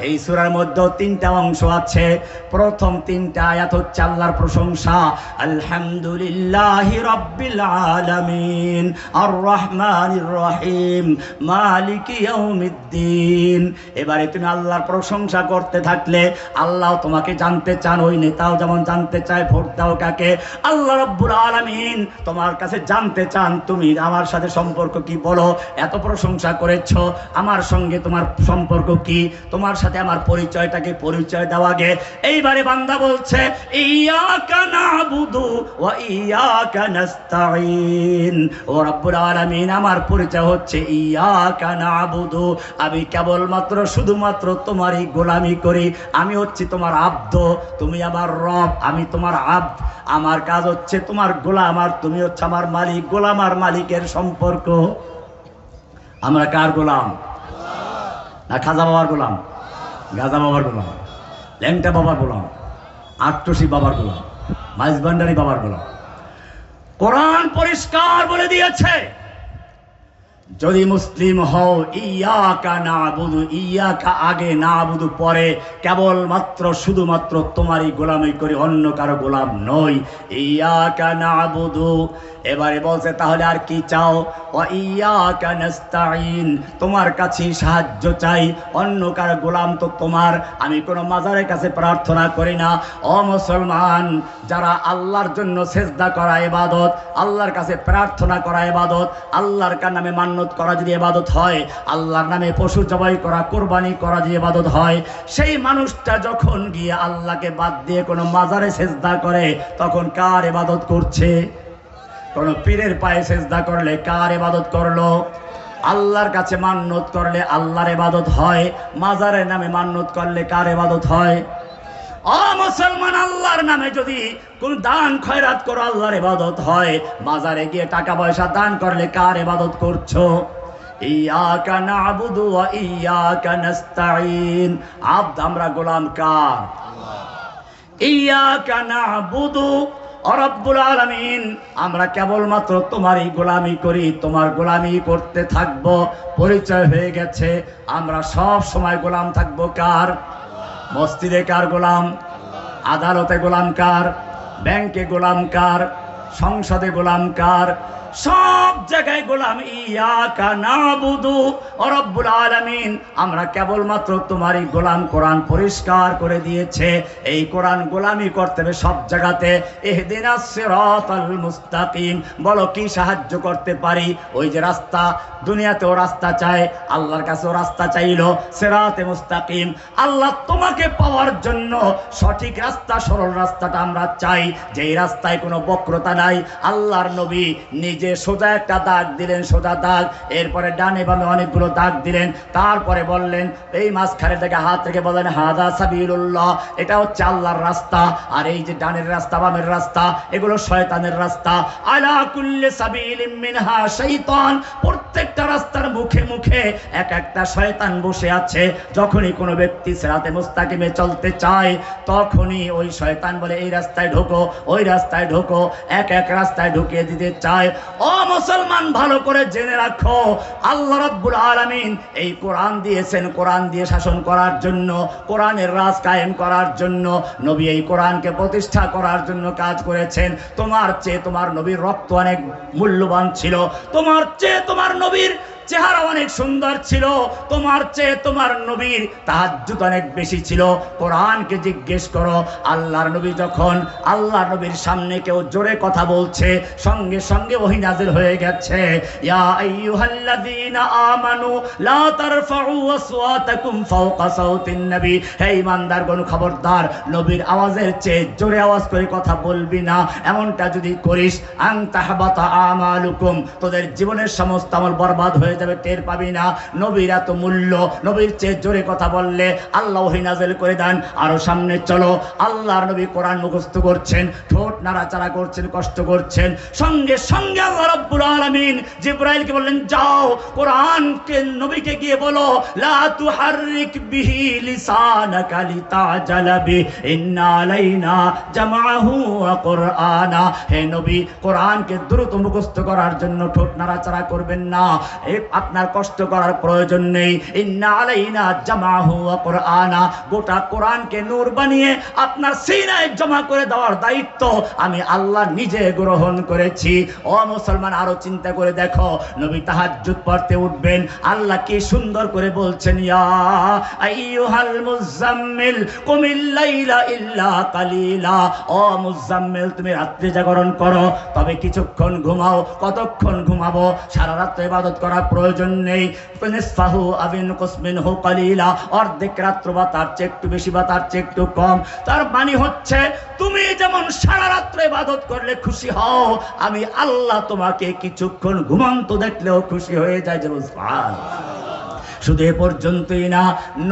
S1: এই সূরার মধ্যে তিনটা অংশ আছে। প্রথম তিনটা আয়াত হচ্ছে আল্লাহর প্রশংসা, আলহামদুলিল্লাহি রাব্বিল আলামিন আর রহমানির রহিম মালিকি ইয়াউমিদ্দিন। এবারে তুমি আল্লাহর প্রশংসা করতে থাকলে আল্লাহ তোমাকে জানতে চান, ওই নেতাও যেমন জানতে চায় ভোট দাও কাকে। আল্লাহ রাব্বুল আলামিন তোমার কাছে জানতে চান তুমি আমার সাথে সম্পর্ক কি, বলো এত প্রশংসা করেছো, আমার সঙ্গে তোমার সম্পর্ক কি, তোমার সাথে আমার পরিচয়টাকে পরিচয় দেওয়া গে। এইবারে বান্দা বলছে ইয়াকা নাবুদু ওয়া ইয়াকা নাস্তাঈন। ও রব্বুল আলামিন, আমার পরিচয় হচ্ছে ইয়াকা নাবুদু, আমি কেবলমাত্র শুধুমাত্র তোমারই গোলামি করি। আমি হচ্ছি তোমার আব্দ, তুমি আমার রব, আমি তোমার আব্দ। আমার কাজ হচ্ছে তোমার গোলাম, আর তুমি হচ্ছে আমার মালিক। গোলাম আর মালিকের সম্পর্ক। আমরা কার গোলাম? না খাজা বাবার গোলাম, গাজা বাবার গোলাম, ল্যাংটা বাবার গোলাম, আটটসি বাবার গোলাম, মাইজভান্ডারি বাবার গোলাম? কোরআন পরিষ্কার বলে দিয়েছে, যদি মুসলিম হও ইয়াকা নাবুদু, ইয়াকা আগে নাবুদু পরে, কেবলমাত্র শুধুমাত্র তোমারই গোলামি করি, অন্য কারো গোলাম নই। ইয়াকা নাবুদু। এবারে বলছে তাহলে আর কি চাও? ওয়া ইয়াকা নাস্তাঈন, তোমার কাছে সাহায্য চাই, অন্য কারো গোলাম তো তোমার। আমি কোনো মাজারের কাছে প্রার্থনা করি না। ও মুসলমান, যারা আল্লাহর জন্য সেজদা করা ইবাদত, আল্লাহর কাছে প্রার্থনা করা ইবাদত, আল্লাহর নামে মান্যত করা যদি ইবাদত হয়, আল্লাহর নামে পশু জবাই করা, কোরবানি করা যদি ইবাদত হয়, সেই মানুষটা যখন গিয়ে আল্লাহকে বাদ দিয়ে কোনো মাজারে সেজদা করে, তখন কার ইবাদত করছে? কোন পীরের পায়ে সেজদা করলে কার ইবাদত করলো? আল্লাহর কাছে মান্যত করলে আল্লাহর ইবাদত হয়, মাজারের নামে মান্যত করলে কার ইবাদত হয়? ও মুসলমান, আল্লাহর নামে যদি কোন দান খয়রাত করো, আল্লাহর ইবাদত হয়। মাজারে গিয়ে টাকা পয়সা দান করলে কার ইবাদত করছো? ইয়াকা নাবুদু ওয়া ইয়াকা নাস্তাঈন। আব্দ, আমরা গোলাম কার? ইয়াকা নাবুদু ও রব্বুল আলামিন, আমরা কেবলমাত্র তোমারই গোলামি করি, তোমার গোলামি করতে থাকবো। পরিচয় হয়ে গেছে, আমরা সব সময় গোলাম থাকবো কার? মসজিদে কার গোলাম? আদালতে গোলাম কার? ব্যাংকে গোলাম কার? সংসদে গোলাম কার? সব জায়গায় গোলাম। ইয়াকা নাবুদু ওয়া রব্বুল আলামিন, আমরা কেবলমাত্র তোমারই গোলাম। কোরআন পরিষ্কার করে দিয়েছে, এই কোরআন গোলামি করতে হবে সব জায়গাতে। ইহদিনাস সিরাতাল মুস্তাকিম, বলো কি সাহায্য করতে পারি? ওই যে রাস্তা, দুনিয়াতেও রাস্তা চায়, আল্লাহর কাছেও রাস্তা চাইলো, সিরাতে মুস্তাকিম। আল্লাহ তোমাকে পাওয়ার জন্য সঠিক রাস্তা, সরল রাস্তাটা আমরা চাই, যেই রাস্তায় কোনো বক্রতা নাই। আল্লাহর নবী নিজে যে সোজা একটা দাগ দিলেন, সোজা দাগ, এরপরে ডানে বামে অনেকগুলো দাগ দিলেন, তারপরে বললেন এই মাঝখানে থেকে হাত রেখে বলেন হাদা সাবিলুল্লাহ, এটা হচ্ছে আল্লাহর রাস্তা, আর এই যে ডানের রাস্তা বামের রাস্তা এগুলো শয়তানের রাস্তা। আলা কুল্লি সাবিলিম মিনহা শাইতান, প্রত্যেকটা রাস্তার মুখে মুখে এক একটা শয়তান বসে আছে। যখনই কোনো ব্যক্তি সিরাতে মুস্তাকিমে চলতে চায় তখনই ওই শয়তান বলে এই রাস্তায় ঢোকো, ওই রাস্তায় ঢোকো, এক এক রাস্তায় ঢুকিয়ে দিতে চায়। ও মুসলমান, ভালো করে জেনে রাখো, আল্লাহ রাব্বুল আলামিন এই কোরআন দিয়েছেন কোরআন দিয়ে শাসন করার জন্য, কোরআনের রাজ কায়েম করার জন্য। নবী এই কোরআনকে প্রতিষ্ঠা করার জন্য কাজ করেছেন। তোমার চেয়ে তোমার নবীর রক্ত অনেক মূল্যবান ছিল, তোমার চেয়ে তোমার নবীর চেহারা অনেক সুন্দর ছিল, তোমার চেয়ে তোমার নবীর তাহাজ্জুদ অনেক বেশি ছিল। কোরআনকে জিজ্ঞেস করো, আল্লাহর নবী যখন আল্লাহর নবীর সামনে কেউ জোরে কথা বলছে সঙ্গে সঙ্গে ওহী নাযিল হয়ে গেছে, ইয়া আইয়ুহাল্লাযীনা আমানু লা তারফাউ আসওয়াতাকুম ফাওকা সাওতিন নবী, হে ঈমানদারগণ খবরদার, নবীর আওয়াজের চেয়ে জোরে আওয়াজ করে কথা বলবি না। এমনটা যদি করিস আন তাহবাতা আমালুকুম, তোদের জীবনের সমস্ত আমল বরবাদ হয়ে যাবে, টের পাবি না। নবীর এত মূল্য, নবীর চেয়ে জোরে কথা বললে আল্লাহ ওহী নাযিল করে দেন। আরো সামনে চলো, আল্লাহর নবী কোরআন মুখস্থ করছেন, ঠোঁট নাড়াচাড়া করছেন, কষ্ট করছেন, সঙ্গে সঙ্গে আল্লাহ রাব্বুল আলামিন জিবরাইলকে বললেন যাও কোরআনকে নবীকে গিয়ে বলো লা তুহাররিক বিহি লিসানাকা লিতাজালা বি ইন্না আলাইনা জামাহু ওয়া কুরআনা, হে নবী কোরআনকে দ্রুত মুখস্থ করার জন্য ঠোঁট নাড়াচাড়া করবেন না, আপনার কষ্ট করার প্রয়োজন নেই। ইন্না আলাইনা জামাহু ওয়া কুরআনা, গোটা কোরআনকে নূর বানিয়ে আপনার সিনায় জমা করে দেওয়ার দায়িত্ব আমি আল্লাহ নিজে গ্রহণ করেছি। ও মুসলমান, আরো চিন্তা করে দেখো, নবী তাহাজ্জুদ পড়তে উঠবেন, আল্লাহ কি সুন্দর করে বলছেন ইয়া আইয়ুহাল মুজাম্মিল কুমিল লাইলা ইল্লা কালিলা, ও মুজাম্মিল তুমি রাত্রি জাগরণ করো, তবে কিছুক্ষণ ঘুমাও। কতক্ষণ ঘুমাবো? সারা রাত ইবাদত করার প্রয়োজন নেই। নিসফাহু আবিন কুসমিনহু কালিলা, অর্ধেক রাত্র বা তার চেয়ে একটু বেশি বা তার চেয়ে একটু কম। তার মানে হচ্ছে তুমি যেমন সারা রাত্র ইবাদত করলে খুশি হও, আমি আল্লাহ তোমাকে কিছুক্ষণ ঘুমন্ত দেখলেও খুশি হয়ে যায়। যে সুবহানাল্লাহ। শুধু এ পর্যন্তই না,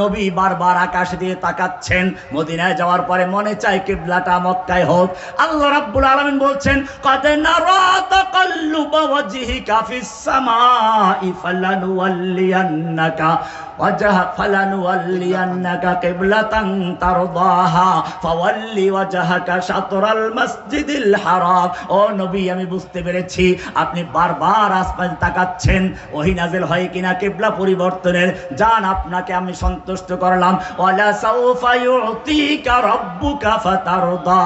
S1: নবী বারবার আকাশ দিয়ে তাকাচ্ছেন, মদিনায় যাওয়ার পরে মনে চায় কিবলাটা মক্কায় হোক। আল্লাহ রাব্বুল আলামিন বলছেন কাদ নারা তাকাল্লুবা ওয়াজহিকা ফিস সামাই ফালানুওয়াল্লিয়ান্নাকা ফালানুওয়াল্লিয়ান্নাকা কিবলাতান তারদাহা ফাওয়াল্লি ওয়াজহাকা শাতরাল মাসজিদিল হারাম। ও নবী, আমি বুঝতে পেরেছি আপনি বারবার আসমানে তাকাচ্ছেন, ওহী নাযিল হয় কিনা কিবলা পরিবর্তনের। জান, আপনাকে আমি সন্তুষ্ট করলাম। ওয়ালা সাউফা ইউতিকা রাব্বুকা ফাতারদা,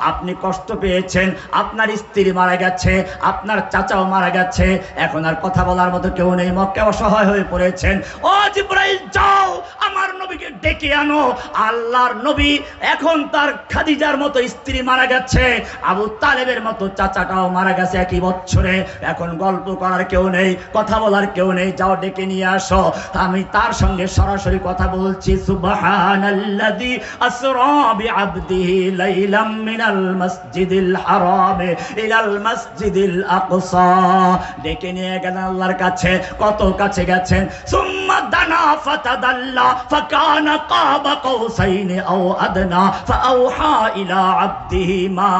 S1: আপনি কষ্ট পেয়েছেন, আপনার স্ত্রী মারা গেছে, আপনার চাচাও মারা গেছে, এখন আর কথা বলার মতো কেউ নেই, মক্কা অসহায় হয়ে পড়েছেন। ও জিবরাইল, যাও আমার নবীকে ডেকে আনো। আল্লাহর নবী এখন তার খাদিজার মতো স্ত্রী মারা গেছে, আবু তালেবের মতো চাচাটাও মারা গেছে একই বছরে, এখন গল্প করার কেউ নেই, কথা বলার কেউ নেই, যাও ডেকে নিয়ে আসো। আমি তার সঙ্গে সরাসরি কথা বলছি। সুবহানাল্লাযী আসরা বিআবদিহি লাইলাম মিনাল মাসজিদিল হারাম ইলাল মাসজিদিল আকসা, ডেকে নিয়ে গেলেন আল্লাহর কাছে। কত কাছে গেছেন? সুম্মা দানা ফাতাদাল্লা ফাকানা কাবা কাউসাইনি আও আদনা ফাআওহা ইলা আবদিহি মা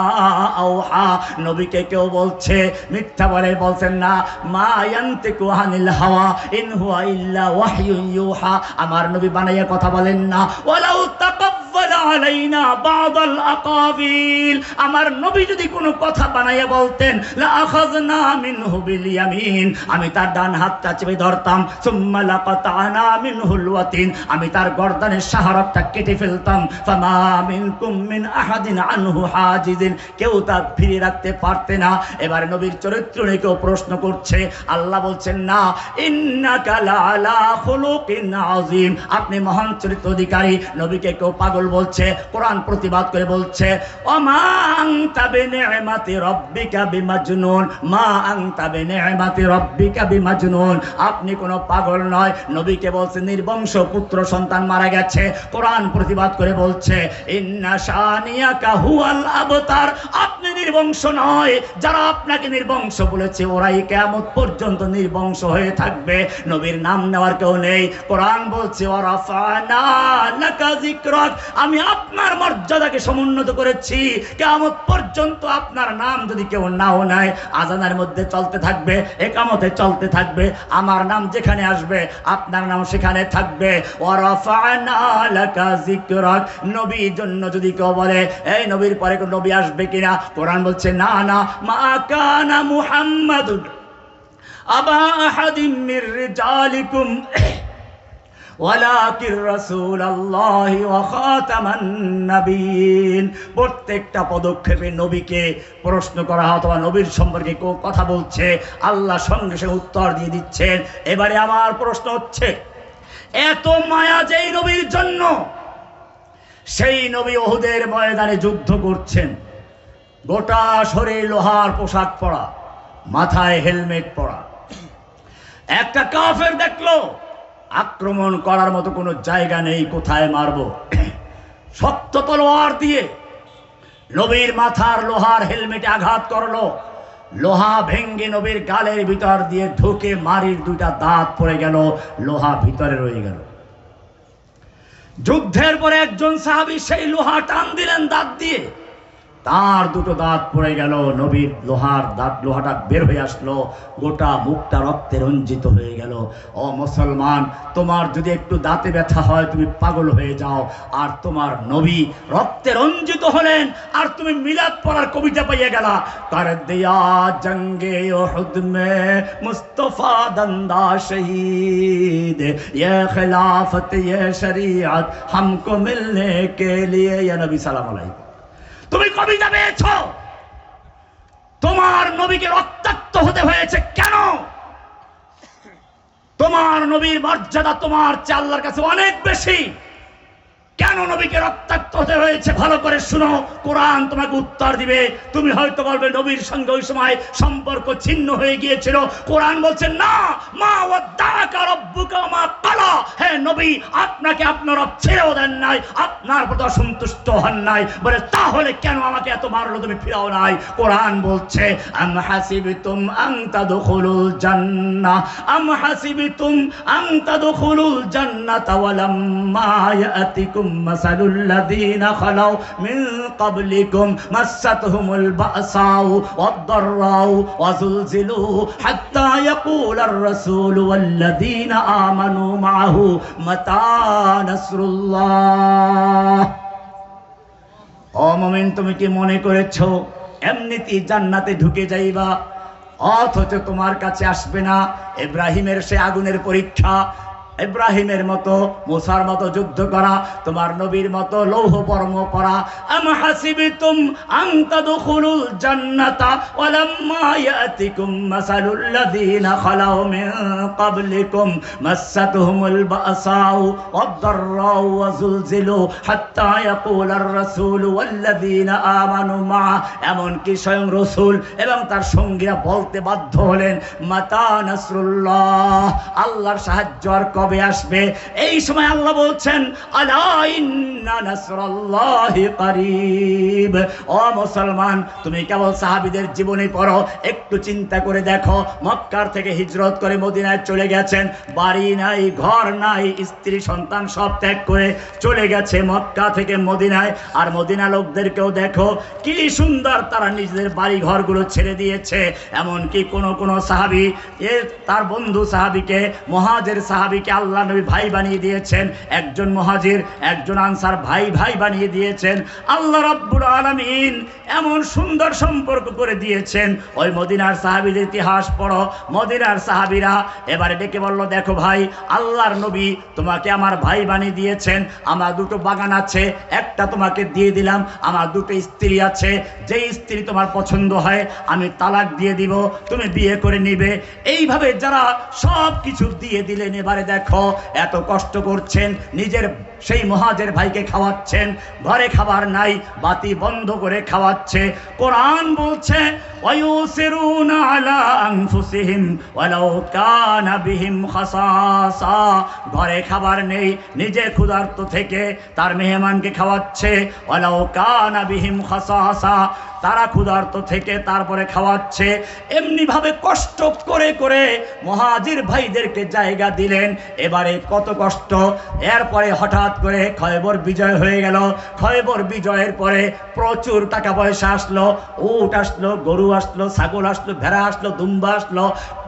S1: আওহা। নবীকে কেউ বলছে মিথ্যা বলছেন না, মা ইয়ান্তিকু আনিল হাওয়া ইন হুয়া ইল্লা ওয়াহয়ুন ইউহা, আমার নবী বানাইয়া কথা বলেন না। ওয়ালাউ তাকাব্বালা আলাইনা বাদাল আকাবিল, আমার নবী যদি কোনো কথা বানাইয়া বলতেন লা আখাযনা মিনহু বিল ইয়ামিন, আমি তার ডান হাতটা চেপে ধরতাম। সুম্মা লাকাতানা মিনহুল ওয়াতিন, আমি তার গর্দানের শাহরতটা কেটে ফেলতাম। ফামা মিনকুম মিন আহাদিন আনহু হাজিদিন, কেউ তা ফিরে রাখতে পারতে না। এবার নবীর চরিত্র নিয়ে কেউ প্রশ্ন করছে, আল্লাহ বলছেন না, ইন্নাকা লাআলা খুলুকিন আযীম, আপনি মহান চরিত্র অধিকারী। নবীকে কেউ পাগল বলছে, কোরআন প্রতিবাদ করে বলছে ওমা আনতা বিনি'মাতি রাব্বিকা বিমাজনুন, মা আনতা বিনি'মাতি রাব্বিকা বিমাজনুন, আপনি কোনো পাগল নয়। নবীকে বলছে নির্বংশ পুত্র সন্তান মারা গেছে, কোরআন প্রতিবাদ করে বলছে ইন্না শানিয়াকা হুয়াল আবতার, আপনি নির্বংশ নয়, যারা আপনাকে নির্বংশ বলেছে ওরাই কিয়ামত পর্যন্ত নির্বংশ হয়ে থাকবে। নবীর নাম নেওয়ার কেউ নেই। কোরআন বলছে ওয়ারাফানা লাকা যিকরাক, আমি আপনার মর্যাদাকে সমুন্নত করেছি। কিয়ামত পর্যন্ত আপনার নাম যদি কেউ নাও নেয়, আজানের মধ্যে চলতে থাকবে, একামতে চলতে থাকবে, আমার নাম যেখানে আসবে আপনার নাম সেখানে থাকবে। ওয়ারাফানা লাকা যিকরাক, নবীর জন্য যদি কেউ বলে এই নবীর পরে কোন নবী আসবে কিনা, কোরআন বলছে না না, মা কানা মুহাম্মাদুন আবা আহাদিম মির রিজালিকুম ওয়ালাকির রাসূলুল্লাহি ওয়া খাতামান নবিয়্যিন। প্রত্যেকটা পদক্ষেপে নবীকে প্রশ্ন করা অথবা নবীর সম্পর্কে কেউ কথা বলছে, আল্লাহ সঙ্গে সঙ্গে উত্তর দিয়ে দিচ্ছেন। এবারে আমার প্রশ্ন হচ্ছে, এত মায়া যেই নবীর জন্য, সেই নবী উহুদের ময়দানে যুদ্ধ করছেন, গোটা শরীর লোহার পোশাক পরা, মাথায় হেলমেট পরা। একটা কাফের দেখলো আক্রমণ করার মতো কোনো জায়গা নেই, কোথায় মারবো, শক্ত তলোয়ার দিয়ে নবীর মাথার লোহার হেলমেটে আঘাত করলো। লোহা ভেঙ্গে নবীর গালের ভিতর দিয়ে ঢুকে মারির দুইটা দাঁত পড়ে গেল, লোহা ভিতরে রয়ে গেল। যুদ্ধের পরে একজন সাহাবী সেই লোহা টান দিলেন দাঁত দিয়ে, তার দুটো দাঁত পড়ে গেল, নবীর লোহার দাঁত, লোহাটা বের হয়ে আসলো, গোটা মুখটা রক্তে রঞ্জিত হয়ে গেল। ও মুসলমান, তোমার যদি একটু দাঁতে ব্যথা হয় তুমি পাগল হয়ে যাও, আর তোমার নবী রক্তে রঞ্জিত হলেন আর তুমি মিলাদ পড়ার কবিতা পাইয়ে গেলা, কর দিয়া জঙ্গে উহুদ মে মুস্তফা দন্দা শহীদ, ये खिलाफत ये शरीयत हमको मिलने के लिए। या नबी সালাম আলাইকুম। তুমি কবিতা পেয়েছ, তোমার নবীকে রক্তাক্ত হতে হয়েছে কেন? তোমার নবীর মর্যাদা তোমার চেয়ে আল্লাহর কাছে অনেক বেশি, কেন নবীকে রক্তাক্ত হতে হয়েছে? ভালো করে শুনো, কোরআন তোমাকে উত্তর দিবে। তুমি হয়তো বলবে নবীর সঙ্গে ওই সময় সম্পর্ক ছিন্ন হয়ে গিয়েছিল। কোরআন বলছে না, মা ওয়াদ্দাকা রাব্বুকা মা ক্বালা, হে নবী আপনাকে আপনার রব ছেড়েও দেন নাই, আপনার প্রতি অসন্তুষ্ট হন নাই। বলে তাহলে কেন আমাকে এত মারলো, তুমি ফিরাও নাই? কোরআন বলছে আম হাসিবতুম আন তাদখুলুল জান্নাহ, আম হাসিবতুম আন তাদখুলুল জান্নাতা ওয়ালাম্মা ইয়াতিকুম মাসালুল লাযীনা খালাউ মিন ক্বাবলিকুম মাসাতহুমুল বাসাউ ওয়াদ-দাররাউ ওয়াযুলজিলু হাত্তা ইয়াকুলার রাসূলু ওয়াল্লাযীনা আমানু মাআহু মাতা নাসরুল্লাহ। ও মুমিন, তুমি কি মনে করেছো এমনিতেই জান্নাতে ঢুকে যাইবা, অথচ তোমার কাছে আসবে না ইব্রাহিমের সে আগুনের পরীক্ষা, ইব্রাহিমের মতো মুসার মতো যুদ্ধ করা, তোমার নবীর মতো লৌহ বর্ম পরা? আম হাসিবতুম আন তাদখুলুল জান্নাতা ওয়ালাম্মা ইয়াতিকুম মাসালুল লাযীনা খালাউ মিন ক্বাবলিকুম মাসাতহুমুল বাসাউ ওয়াদ-দাররাউ ওয়াযুলজিলু হাত্তা ইয়াকুলার রাসূলু ওয়াল্লাযীনা আমানু মা, এমনকি স্বয়ং রাসূল এবং তার সঙ্গীরা বলতে বাধ্য হলেন মাতা নাসরুল্লাহ, আল্লাহর সাহায্য আর কবে আসবে? এই সময় আল্লাহ বলছেন আলা ইন্না নাসরাল্লাহি করিব। ও মুসলমান, তুমি কেবল সাহাবীদের জীবনী পড়ো, একটু চিন্তা করে দেখো, মক্কার থেকে হিজরত করে মদিনায় চলে গেছেন, বাড়ি নাই, ঘর নাই, স্ত্রী সন্তান সব ত্যাগ করে চলে গেছে মক্কা থেকে মদিনায়। আর মদিনা লোকদেরকেও দেখো কি সুন্দর, তারা নিজেদের বাড়ি ঘরগুলো ছেড়ে দিয়েছে। এমনকি কোন সাহাবী তার বন্ধু সাহাবীকে, মুহাজির সাহাবীকে আল্লাহ নবী ভাই বানিয়ে দিয়েছেন, একজন মুহাজির একজন আনসার ভাই ভাই বানিয়ে দিয়েছেন। আল্লাহ রাব্বুল আলামিন এমন সুন্দর সম্পর্ক করে দিয়েছেন। ওই মদিনার সাহাবীদের ইতিহাস পড়ো, মদিনার সাহাবীরা এবারে ডেকে বলল দেখো ভাই, আল্লাহর নবী তোমাকে আমার ভাই বানিয়ে দিয়েছেন, আমার দুটো বাগান আছে, একটা তোমাকে দিয়ে দিলাম, আমার দুটো স্ত্রী আছে, যেই স্ত্রী তোমার পছন্দ হয় আমি তালাক দিয়ে দিব, তুমি বিয়ে করে নিবে। এইভাবে যারা সব কিছু দিয়ে দিলেন, এবারে দেখো এত কষ্ট করছেন, নিজের সেই মুহাজির ভাইকে খাওয়াচ্ছেন, ঘরে খাবার নাই, বাতি বন্ধ করে খাওয়াচ্ছে। কোরআন বলছে ওয়ায়ুসিরুনা আলা আনফুসিহিম ওয়ালাউ কানা বিহিম খাসাসা, ঘরে খাবার নেই, নিজে ক্ষুধার্ত থেকে তার মেহমানকে খাওয়াচ্ছে। ওয়ালাউ কানা বিহিম খাসাসা, তারা ক্ষুধার্ত থেকে তারপরে খাওয়াচ্ছে। এমনি ভাবে কষ্ট করে করে মুহাজির ভাইদেরকে জায়গা দিলেন। এবারে কত কষ্ট। এরপরে হঠাৎ করে খয়বর বিজয় হয়ে গেল। খয়বর বিজয়ের পরে প্রচুর টাকা পয়সা আসলো, উট আসলো, গরু আসলো, ছাগল আসলো, ভেড়া আসলো, দুম্বা আসলো,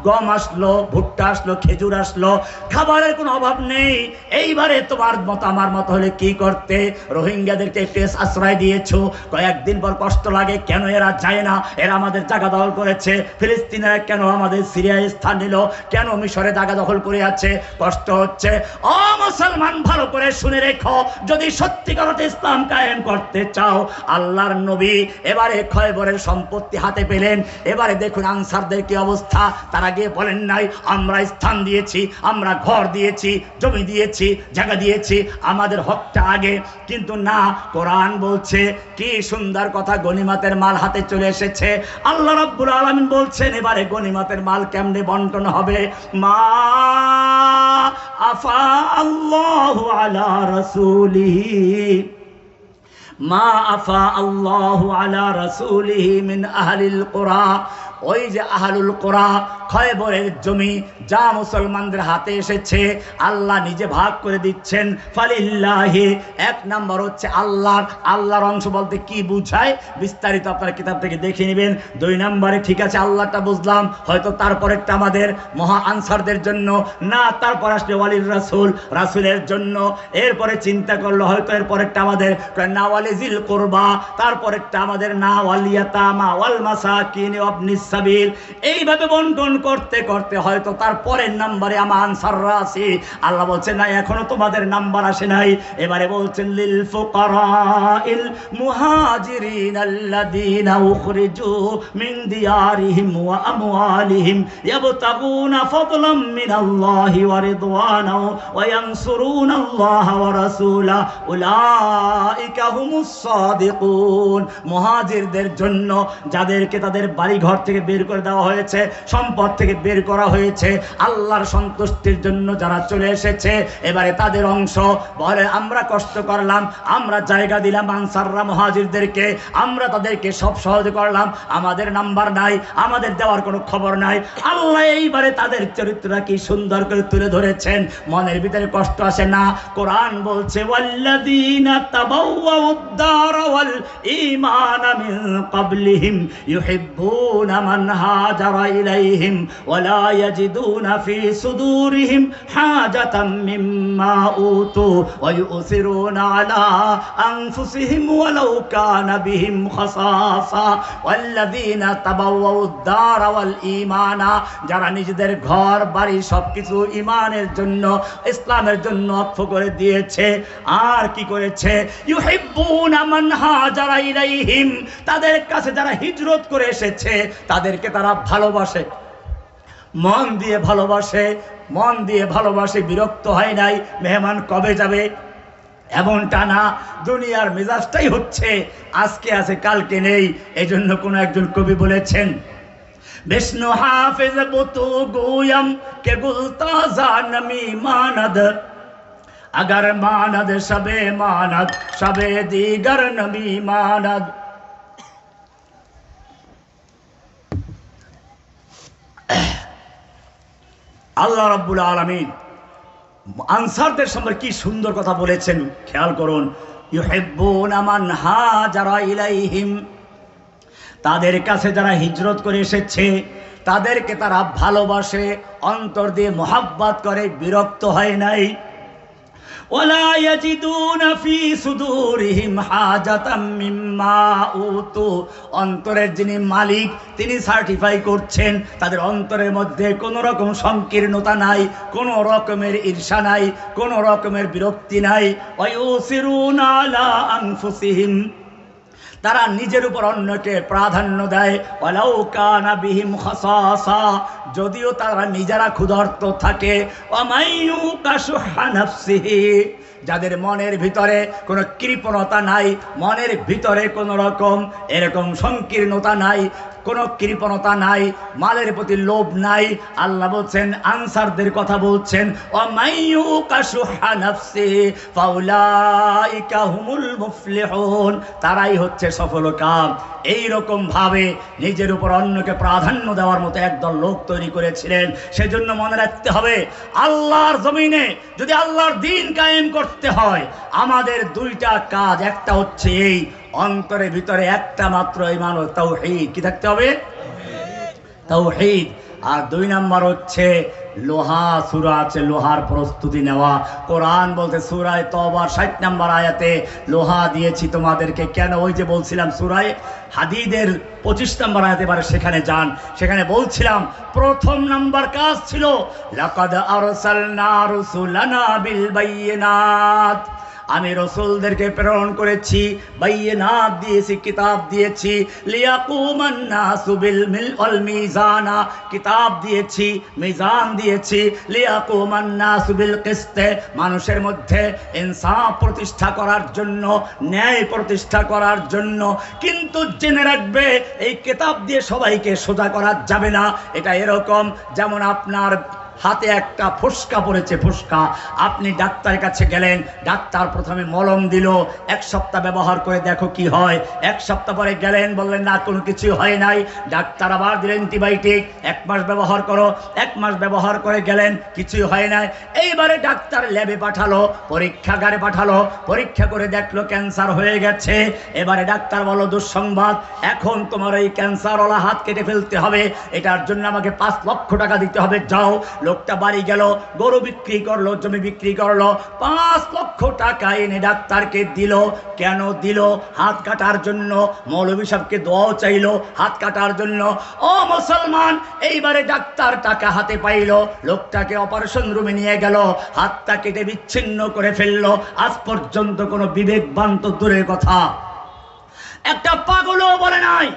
S1: গম আসলো, ভুট্টা আসলো, খেজুর আসলো, খাবারের কোনো অভাব নেই। এইবারে তোমার মতো আমার মতো হলে কি করতে? রোহিঙ্গাদেরকে একটু আশ্রয় দিয়েছো, কয়েকদিন পর কষ্ট লাগে, কেন এরা যায় না? এরা আমাদের জায়গা দখল করেছে। ফিলিস্তিনিরা কেন আমাদের সিরিয়ায় স্থান নিল? কেন মিশরে জায়গা দখল করে আছে? কষ্ট হচ্ছে। ও মুসলমান, ভালো করে শুনে রেখো, যদি সত্যিকার অর্থে ইসলাম কায়েম করতে চাও, আল্লাহর নবী এবারে খয়বরের সম্পত্তি হাতে পেলেন। এবারে দেখুন আনসারদের কি অবস্থা। তারা গিয়ে বলেন নাই আমরা স্থান দিয়েছি, আমরা ঘর দিয়েছি, জমি দিয়েছি, জায়গা দিয়েছি, আমাদের হকটা আগে। কিন্তু না, কোরআন বলছে কি সুন্দর কথা, গনিমতের মাল হাতে চলে এসেছে। আল্লাহ রাব্বুল আলামিন বলছেন এবারে গনিমতের মাল কেমনে বন্টন হবে? মা আফা আল্লাহু আলা রাসূলিহি, মা আফা আল্লাহু আলা রাসূলিহি মিন আহলিল কুরা, ওই যে আহলুল কুরা খয়বরের জমি যা মুসলমানদের হাতে এসেছে আল্লাহ নিজে ভাগ করে দিচ্ছেন। ফালিল্লাহি, এক নাম্বার হচ্ছে আল্লাহর। আল্লাহর অংশ বলতে কি বুঝায় বিস্তারিত আপনারা কিতাব থেকে দেখে নেবেন। 2 নম্বরে ঠিক আছে আল্লাহটা বুঝলাম, হয়তো তারপরেরটা আমাদের মহা আনসারদের জন্য না, তারপর আসলে ওয়ালির রাসূল, রাসূলের জন্য। এরপরে চিন্তা করলো হয়তো এরপরেরটা আমাদের না ওয়ালিজিল কুরবা, তারপরেরটা আমাদের না ওয়ালিয়াতামা ওয়াল মাসাকিন ওয়াবনিস সাবিল। এইভাবে বন্টন করতে করতে হয়তো তারপরের নাম্বারে আমার আনসাররা আছে। আল্লাহ বলছেন না, এখনো তোমাদের নাম্বার আসে নাই। এবারে বলছেন লিল ফুকারাইল মুহাজিরিন আল্লাযীনা উখরিজু মিন দিয়ারিহিম ওয়া আমওয়ালিহিম ইয়াবতাগুনা ফাদলাম মিনাল্লাহি ওয়া রিদওয়ানাহু ওয়া ইয়ানসুরুনাল্লাহা ওয়া রাসূলা উলাইকা হুমুস সাদিকুন। মুহাজিরদের জন্য যাদেরকে তাদের বাড়ি ঘর থেকে বের করে দেওয়া হয়েছে, সম্পদ থেকে বের করা হয়েছে, আল্লাহর সন্তুষ্টির জন্য যারা চলে এসেছে, এবারে তাদের অংশ বলে আমরা কষ্ট করলাম, আমরা জায়গা দিলাম আনসাররা মুহাজিরদেরকে, আমরা তাদেরকে সব সহজ করলাম, আমাদের নাম্বার নাই, আমাদের দেওয়ার কোনো খবর নাই। আল্লাহ এইবারে তাদের চরিত্রটা কি সুন্দর করে তুলে ধরেছেন, মনের ভিতরে কষ্ট আসে না। কোরআন বলছে ওয়াল্লাযীনা তাবাওয়াউদ দার ওয়াল ঈমানা মিন ক্বাবলিহিম ইউহিব্বুনা মান হাজারা ইলাইহিম ওয়া লা ইয়াজিদুনা ফি সুদুরিহিম হাজাতাম মিম্মা উতু ওয়া ইউসিরুনা আলা আনফুসিহিম ওয়ালাউ কানা বিহিম খাসাসা ওয়াল্লাযীনা তাবাওয়াউদ দার ওয়াল ঈমানা, যারা নিজেদের ঘর বাড়ি সবকিছু ঈমানের জন্য, ইসলামের জন্য ওয়াকফ করে দিয়েছে। আর কি করেছে? ইউহিব্বুনা মান হাজারা ইলাইহিম, তাদের কাছে যারা হিজরত করে এসেছে তাদেরকে তারা ভালোবাসে, মন দিয়ে ভালোবাসে, মন দিয়ে ভালোবাসে, বিরক্ত হয় নাই মেহমান কবে যাবে এমনটা না। দুনিয়ার মেজাজটাই হচ্ছে আজকে আছে কালকে নেই। এজন্য কোন একজন কবি বলেছেন বিষ্ণু হাফিজ বুতু গুয়ম কে গুলতাজা নমি মানদ, अगर मानद शबे मानद शबे दीगर नबी मानद। আল্লাহ রাব্বুল আলামিন আনসারদের সম্পর্কে কি সুন্দর কথা বলেছেন, খেয়াল করুন। ইউহিব্বুনা মান হাজারা ইলাইহিম, তাদের কাছে যারা হিজরত করে এসেছে তাদেরকে তারা ভালোবাসে, অন্তর দিয়ে মোহাব্বত করে, বিরক্ত হয় নাই। ওয়ালা ইয়াজিদুনা ফি সুদুরিহিম হাজাতাম মিম্মা উতু, অন্তরের যিনি মালিক তিনি সার্টিফাই করছেন তাদের অন্তরের মধ্যে কোনো রকম সংকীর্ণতা নাই, কোনো রকমের ঈর্ষা নাই, কোনো রকমের বিরক্তি নাই। ওয়া ইউসিরুনা আলা আনফুসিহিম, তারা নিজের উপর অন্যকে প্রাধান্য দেয়। ওয়ালাউ কানা বিহিম খাসাসা, যদিও তারা নিজেরা ক্ষুধার্ত থাকে। ওয়া মাইয়ুকা শুহা নাফসিহি, যাদের মনের ভিতরে কোনো কৃপণতা নাই, মনের ভিতরে কোনো রকম এরকম সংকীর্ণতা নাই, কোনো কৃপণতা নাই, মালের প্রতি লোভ নাই, আল্লাহ বলছেন আনসারদের কথা বলছেন, ওয়ামাইয়ুকা শুহা নাফসি ফাউলাইকা হুমুল মুফলিহুন, তারাই হচ্ছে সফলকাম। এইরকম ভাবে নিজের উপর অন্যকে প্রাধান্য দেওয়ার মতো একদল লোক তৈরি করেছিলেন। সেজন্য মনে রাখতে হবে, আল্লাহর জমিনে যদি আল্লাহর দ্বীন কায়েম করতে হয় আমাদের দুইটা কাজ। একটা হচ্ছে এই অন্তরের ভিতরে একটা মাত্র ঈমান ও তাওহীদ কি থাকতে হবে, তাওহীদ। আর দুই নাম্বার হচ্ছে লোহা, সূরা আছে লোহার প্রস্তুতি নেওয়া। কোরআন বলতে সূরায়ে তওবার 60 নম্বর আয়াতে লোহা দিয়েছি তোমাদেরকে। কেন? ওই যে বলছিলাম সূরায়ে হাদীদের 25 নম্বর আয়াতে, এবারে সেখানে যান, সেখানে বলছিলাম প্রথম নাম্বার কাজ ছিল লাকাদ আরসালনা রুসুলানা বিল বায়িনাত, আমি রসুলদেরকে প্রেরণ করেছি, বাইয়িনাত দিয়েছি, কিতাব দিয়েছি, লিয়াকুমান নাসু বিল মিজানা, কিতাব দিয়েছি, মিজান দিয়েছি, লিয়াকুমান নাসু বিল কিসতে, মানুষের মধ্যে ইনসাফ প্রতিষ্ঠা করার জন্য, ন্যায় প্রতিষ্ঠা করার জন্য। কিন্তু জেনে রাখবে এই কিতাব দিয়ে সবাইকে সোজা করা যাবে না। এটা এরকম যেমন আপনার হাতে একটা ফোসকা পড়েছে, ফোসকা, আপনি ডাক্তারের কাছে গেলেন, ডাক্তার প্রথমে মলম দিল, 1 সপ্তাহ ব্যবহার করে দেখো কি হয়। 1 সপ্তাহ পরে গেলেন, বললেন না কোনো কিছু হয় নাই, ডাক্তার আবার দিলেন অ্যান্টিবায়োটিক, 1 মাস ব্যবহার করো, 1 মাস ব্যবহার করে গেলেন, কিছুই হয় নাই। এইবারে ডাক্তার ল্যাবে পাঠালো, পরীক্ষাগারে পাঠালো, পরীক্ষা করে দেখলো ক্যান্সার হয়ে গেছে। এবারে ডাক্তার বলো দুঃসংবাদ, এখন তোমার এই ক্যান্সারওয়ালা হাত কেটে ফেলতে হবে, এটার জন্য আমাকে 5 লক্ষ টাকা দিতে হবে, যাও। লোকটা বাড়ি গেল, গরু বিক্রি করলো, জমি বিক্রি করলো, 5 লক্ষ টাকা এনে ডাক্তারকে দিল। কেন দিল? হাত কাটার জন্য। মৌলভী সাহেবকে দোয়াও চাইলো হাত কাটার জন্য। ও মুসলমান, এইবারে ডাক্তার টাকা হাতে পাইল, লোকটাকে অপারেশন রুমে নিয়ে গেল, হাতটা কেটে বিচ্ছিন্ন করে ফেললো। আজ পর্যন্ত কোনো বিবেকবান তো দূরের কথা, একটা পাগলও বলে নাই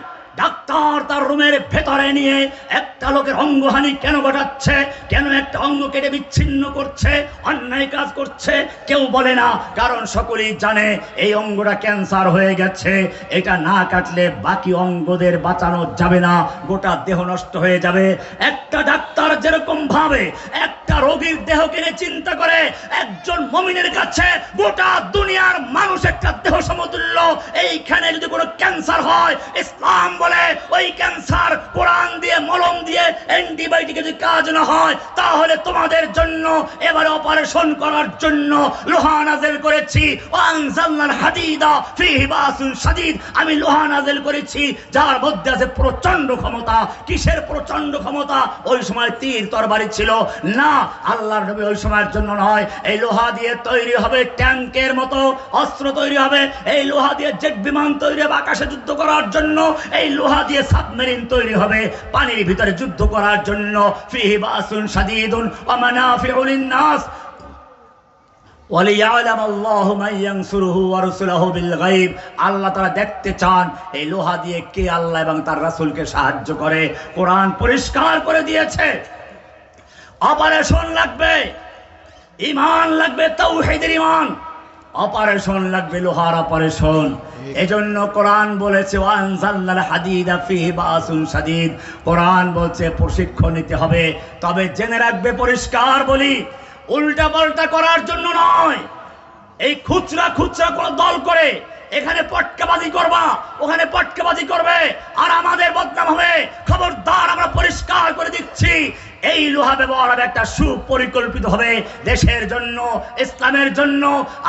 S1: ডাক্তার তার রুমের ভেতরে নিয়ে একটা লোকের অঙ্গহানি কেন ঘটাচ্ছে, কেন একটা অঙ্গ কেটে বিচ্ছিন্ন করছে, অন্যায় কাজ করছে, কেউ বলে না। কারণ সকলেই জানে এই অঙ্গটা ক্যান্সার হয়ে গেছে, এটা না কাটলে বাকি অঙ্গদের বাঁচানো যাবে না, গোটা দেহ নষ্ট হয়ে যাবে। একটা ডাক্তার যেরকম ভাবে একটা রোগীর দেহ কিনে চিন্তা করে, একজন মুমিনের কাছে গোটা দুনিয়ার মানুষ একটা দেহ সমতুল্য। এইখানে যদি কোনো ক্যান্সার হয়, ইসলাম বলে ওই ক্যান্সার কোরআন দিয়ে, মলম দিয়ে, অ্যান্টিবায়োটিকে যদি কাজ না হয়, তাহলে তোমাদের জন্য এবারে অপারেশন করার জন্য লোহা নাযিল করেছি। ওয়ানজালনাল হাদিদা ফীহি বাসুন শাদীদ, আমি লোহা নাযিল করেছি যার মধ্যে আছে প্রচন্ড ক্ষমতা। কিসের প্রচন্ড ক্ষমতা? ওই সময় তীর তরবারি ছিল না, আল্লাহর নবী ওই সময়ের জন্য নয়। এই লোহা দিয়ে তৈরি হবে ট্যাঙ্কের মতো অস্ত্র তৈরি হবে, এই লোহা দিয়ে জেট বিমান তৈরি হবে আকাশে যুদ্ধ করার জন্য, এই লোহা দিয়ে সাবমেরিন তৈরি হবে পানির ভিতরে যুদ্ধ করার জন্য। ফীহি বাসুন শাদীদুন ওয়া মানাফিউ লিন-নাস ওয়ালিয়ালাম আল্লাহু মান ইয়ানসুরুহু ওয়া রাসূলুহু বিল গায়ব। আল্লাহ তাআলা দেখতে চান এই লোহা দিয়ে কে আল্লাহ এবং তার রাসূলকে সাহায্য করে। কোরআন পরিষ্কার করে দিয়েছে, অপারেশন লাগবে, ঈমান লাগবে, তাওহীদের ঈমান, অপারেশন লাগবে, লোহার অপারেশন। এজন্য কোরআন বলেছে ওয়ানজালনাল হাদিদা ফীহি বাসুন শাদীদ। কোরআন বলছে প্রশিক্ষণ নিতে হবে, তবে জেনে রাখবে, পরিষ্কার বলি, উল্টা পাল্টা করার জন্য নয়। এই খুচরা খুচরা কোনো দল করে এখানে পটকাবাজি করবা, ওখানে পটকাবাজি করবে, আর আমাদের বদনাম হবে। খবরদার, আমরা পরিষ্কার করে দিচ্ছি, এই লোহা ব্যবহার হবে একটা সুপরিকল্পিত হবে দেশের জন্য, ইসলামের জন্য।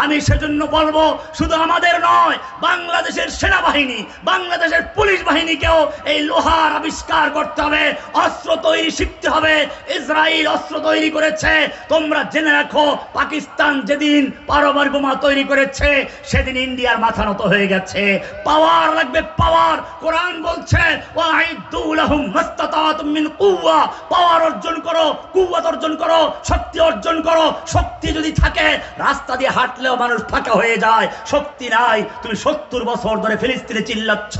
S1: আমি সেজন্য বলবো, শুধু আমাদের নয়, বাংলাদেশের সেনাবাহিনী, বাংলাদেশের পুলিশ বাহিনীকেও এই লোহার আবিষ্কার করতে হবে, অস্ত্র তৈরি শিখতে হবে। ইসরায়েল অস্ত্র তৈরি করেছে, তোমরা জেনে রাখো, পাকিস্তান যেদিন পারমাণবিক বোমা তৈরি করেছে সেদিন ইন্ডিয়ার মাথা নত হয়ে গেছে। পাওয়ার লাগবে, পাওয়ার। কোরআন বলছে ওয়াইদু লাহুম মাস্তাতাতুম মিন কুওয়া, পাওয়ার অর্জন করো, কুওয়াত অর্জন করো, শক্তি অর্জন করো। শক্তি যদি থাকে রাস্তা দিয়ে হাঁটলেও মানুষ ফাঁকা হয়ে যায়। শক্তি নাই, তুমি 70 বছর ধরে ফিলিস্তিনে চিল্লাচ্ছ,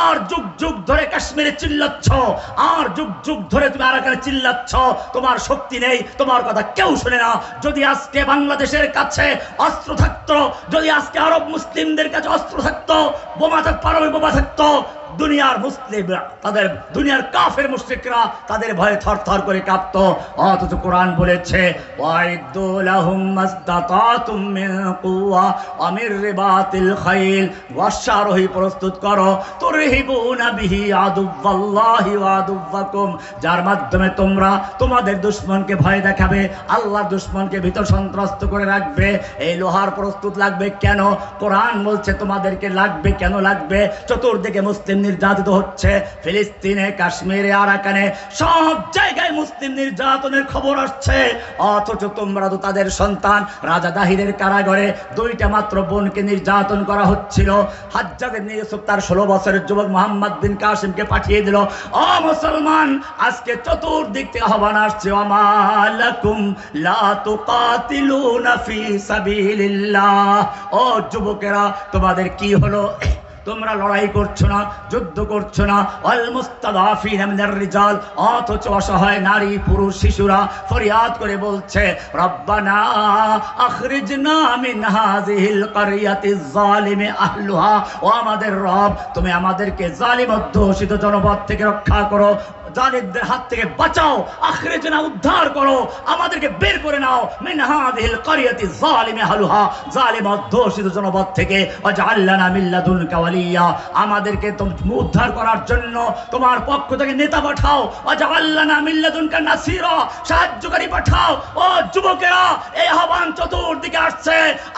S1: আর যুগ যুগ ধরে কাশ্মীরে চিল্লাচ্ছ, আর যুগ যুগ ধরে তুমি আরাকানে চিল্লাচ্ছ। তোমার শক্তি নেই, তোমার কথা কেউ শুনে না। যদি আজকে বাংলাদেশের কাছে অস্ত্র থাকতো, যদি আজকে আরব মুসলিমদের কাছে অস্ত্র থাকতো, বোমা পারমাণবিক বোমা থাকতো, দুনিয়ার মুসলিম, তাদের দুনিয়ার কাফের মুশরিকরা তাদের ভয়ে থরথর করে কাঁপতো। অথচ কোরআন বলেছে ওয়াইদু লাহুম মাসতাতাতুম মিন কুওয়া ওয়া মির রিবাতিল খাইল, অশ্বারোহী প্রস্তুত করো, তুরহিবুনা বিহি আদুওয়াল্লাহি ওয়া আদুওয়াকুম, যার মাধ্যমে তোমরা তোমাদের দুশমনকে ভয় দেখাবে, আল্লাহর দুশমনকে ভিতর সন্ত্রস্ত করে রাখবে। এই লোহার প্রস্তুত লাগবে কেন? কোরআন বলছে তোমাদেরকে লাগবে। কেন লাগবে? চতুর্দিকে মুসলিম নির্যাতিত হচ্ছে, ফিলিস্তিনে, কাশ্মীরে, আরাকানে, সব জায়গায় মুসলিম নির্যাতনের খবর আসছে। অথচ তোমরা তো তাদের সন্তান। রাজা দাহিরের কারাগারে 2টা মাত্র বোনকে নির্যাতন করা হচ্ছিল। হাজ্জাজ ইবনে ইউসুফ তার 16 বছরের যুবক মুহাম্মদ বিন কাসিমকে পাঠিয়ে দিল। ও মুসলমান, আজকে চতুর্দিক থেকে আহ্বান আসছে, ওয়ামা লাকুম লা তুকাতিলুনা ফি সাবিলিল্লাহ। ও যুবকেরা, তোমাদের কি হলো? তোমরা লড়াই করছো না, যুদ্ধ করছো না। আল মুস্তাদাফিনা মিনার রিজাল, অথচ অসহায় নারী, পুরুষ, শিশুরা ফরিয়াদ করে বলছে রব্বানা আখরিজনা মিন হাযিহিল কারিয়াতিজ যালিমি আহলুহা। ও আমাদের রব, তুমি আমাদেরকে জালিম অধ্যুষিত জনপদ থেকে রক্ষা করো, জালিমদের হাত থেকে বাঁচাও, আখরিজনা উদ্ধার করো, আমাদেরকে বের করে নাও মিন হাযিহিল কারিয়াতি যালিমি আহলুহা, জালিম অধ্যুষিত জনপদ থেকে। ওয়াজআলনা মিন লাদুনকা ওয়ালিয়া, আমাদেরকে তুমি উদ্ধার করার জন্য তোমার পক্ষ থেকে নেতা পাঠাও। ওয়াজআলনা মিন লাদুনকা নাসীরা, সাহায্যকারী পাঠাও। ও যুবকেরা, এই আহ্বান চতুর্দিকে আসছে।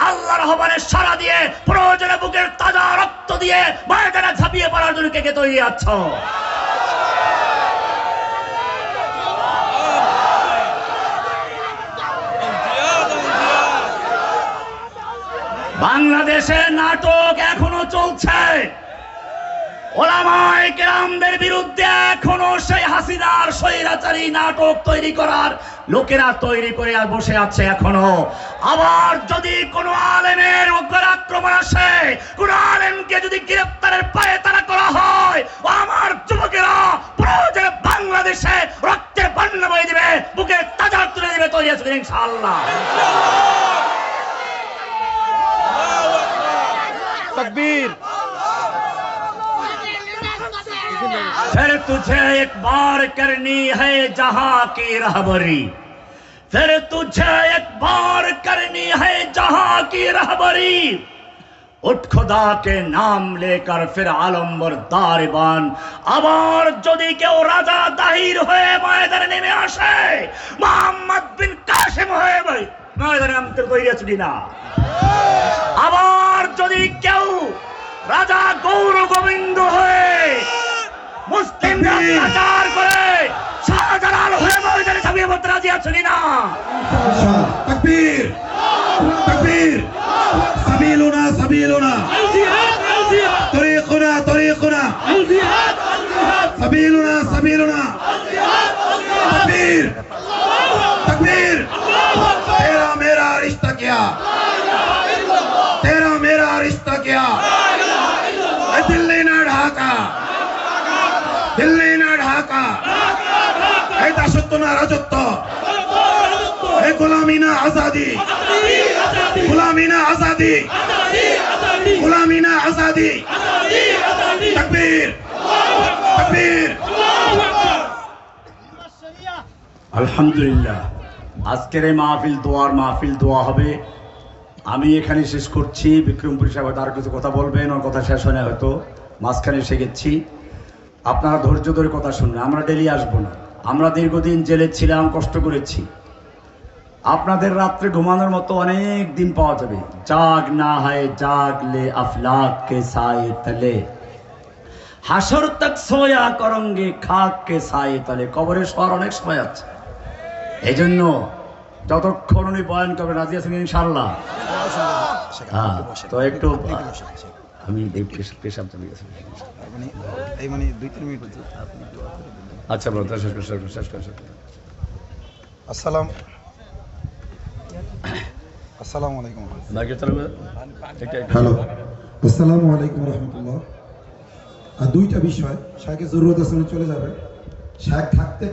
S1: আল্লাহর আহ্বানে সাড়া দিয়ে, প্রয়োজনে বুকের তাজা রক্ত দিয়ে ময়দানে ঝাঁপিয়ে পড়ার জন্য কে তৈরি আছো? বাংলাদেশে নাটক এখনো চলছে। ওলামায়ে কেরামদের বিরুদ্ধে এখনো সেই হাসিনার স্বৈরাচারী নাটক তৈরি করার লোকেরা তৈরি করে বসে আছে এখনো। আবার যদি কোন আলেমের উপর আক্রমণ আসে, কোন আলেমকে যদি গ্রেফতারের পায়ে তারা করা হয়, আমার যুবকেরা প্রয়োজনে বাংলাদেশে রক্তের বন্যা বয়ে দিবে, বুকে তাজা তুলে দিবে, তৈরি আছে ইনশাআল্লাহ।
S2: तकबीर।
S1: फिर तुझे एक बार करनी है जहां की रहबरी, फिर तुझे एक बार करनी है जहां की रहबरी, उठ खुदा के नाम लेकर फिर आलम्बर दारिबान। আবার যদি কেউ রাজা দাহির হয়ে ময়দানে নেমে আসে, মুহাম্মদ বিন কাসিম হয়ে ময়দানে নামতে তৈরি আছো কিনা? আবার যদি কেউ রাজা গৌর গোবিন্দ হয়ে মুসলিমরা অত্যাচার করে শাহজালাল হয়ে ময়দানে ঝাঁপিয়ে পড়তে রাজি আছো কিনা?
S2: तकबीर तकबीर। সাবিলুনা সাবিলুনা, তরিকুনা তরিকুনা, সাবিলুনা সাবিলুনা। तकबीर तकबीर। तेरा मेरा रिश्ता क्या, तेरा मेरा रिश्ता क्या? दिल्ली ना ढाका, दिल्ली ना ढाका, এই দাসত্ব না রাজত্ব, এই গোলামি না আজাদি, গোলামি না আজাদি, গোলামি না আজাদি। তাকবীর তাকবীর।
S1: আলহামদুলিল্লাহ, আজকের এই মাহফিল দোয়ার মাহফিল, দোয়া হবে। আমি এখানে শেষ করছি। বিক্রমপুর সাহেব তার কিছু কথা বলবেন, ওর কথা শেষ হয় না, হয়তো মাঝখানে এসে গেছি। আপনারা ধৈর্য ধরে কথা শুনবেন। আমরা ডেলি আসবো না, আমরা দীর্ঘদিন জেলে ছিলাম, কষ্ট করেছি। আপনাদের রাত্রে ঘুমানোর মতো অনেক দিন পাওয়া যাবে। জাগ না হয় জাগলে আফলাক কে সায়ে তলে, হাসর তক সোয়া করঙ্গে খাক কে সায়ে তলে। কবরে শোয়ার অনেক সময় আছে, এই জন্য যতক্ষণ উনি বয়ান করবেন রাজি আছেন ইনশাআল্লাহ? হ্যাঁ, তো একটু আমি পেশাব চলে গেছি।
S3: মানে 2-3 মিনিট হচ্ছে আপনি
S1: আচ্ছা বলো, শেষ করে শেষ করে
S3: আসসালামু আলাইকুম।
S1: মাইকে চালাবে।
S4: হ্যালো, আসসালামু আলাইকুম রহমতুল্লাহ। আর দুইটা বিষয়, শাহের জরুরত আছে, উনি চলে যাবে। শাহেক থাকতে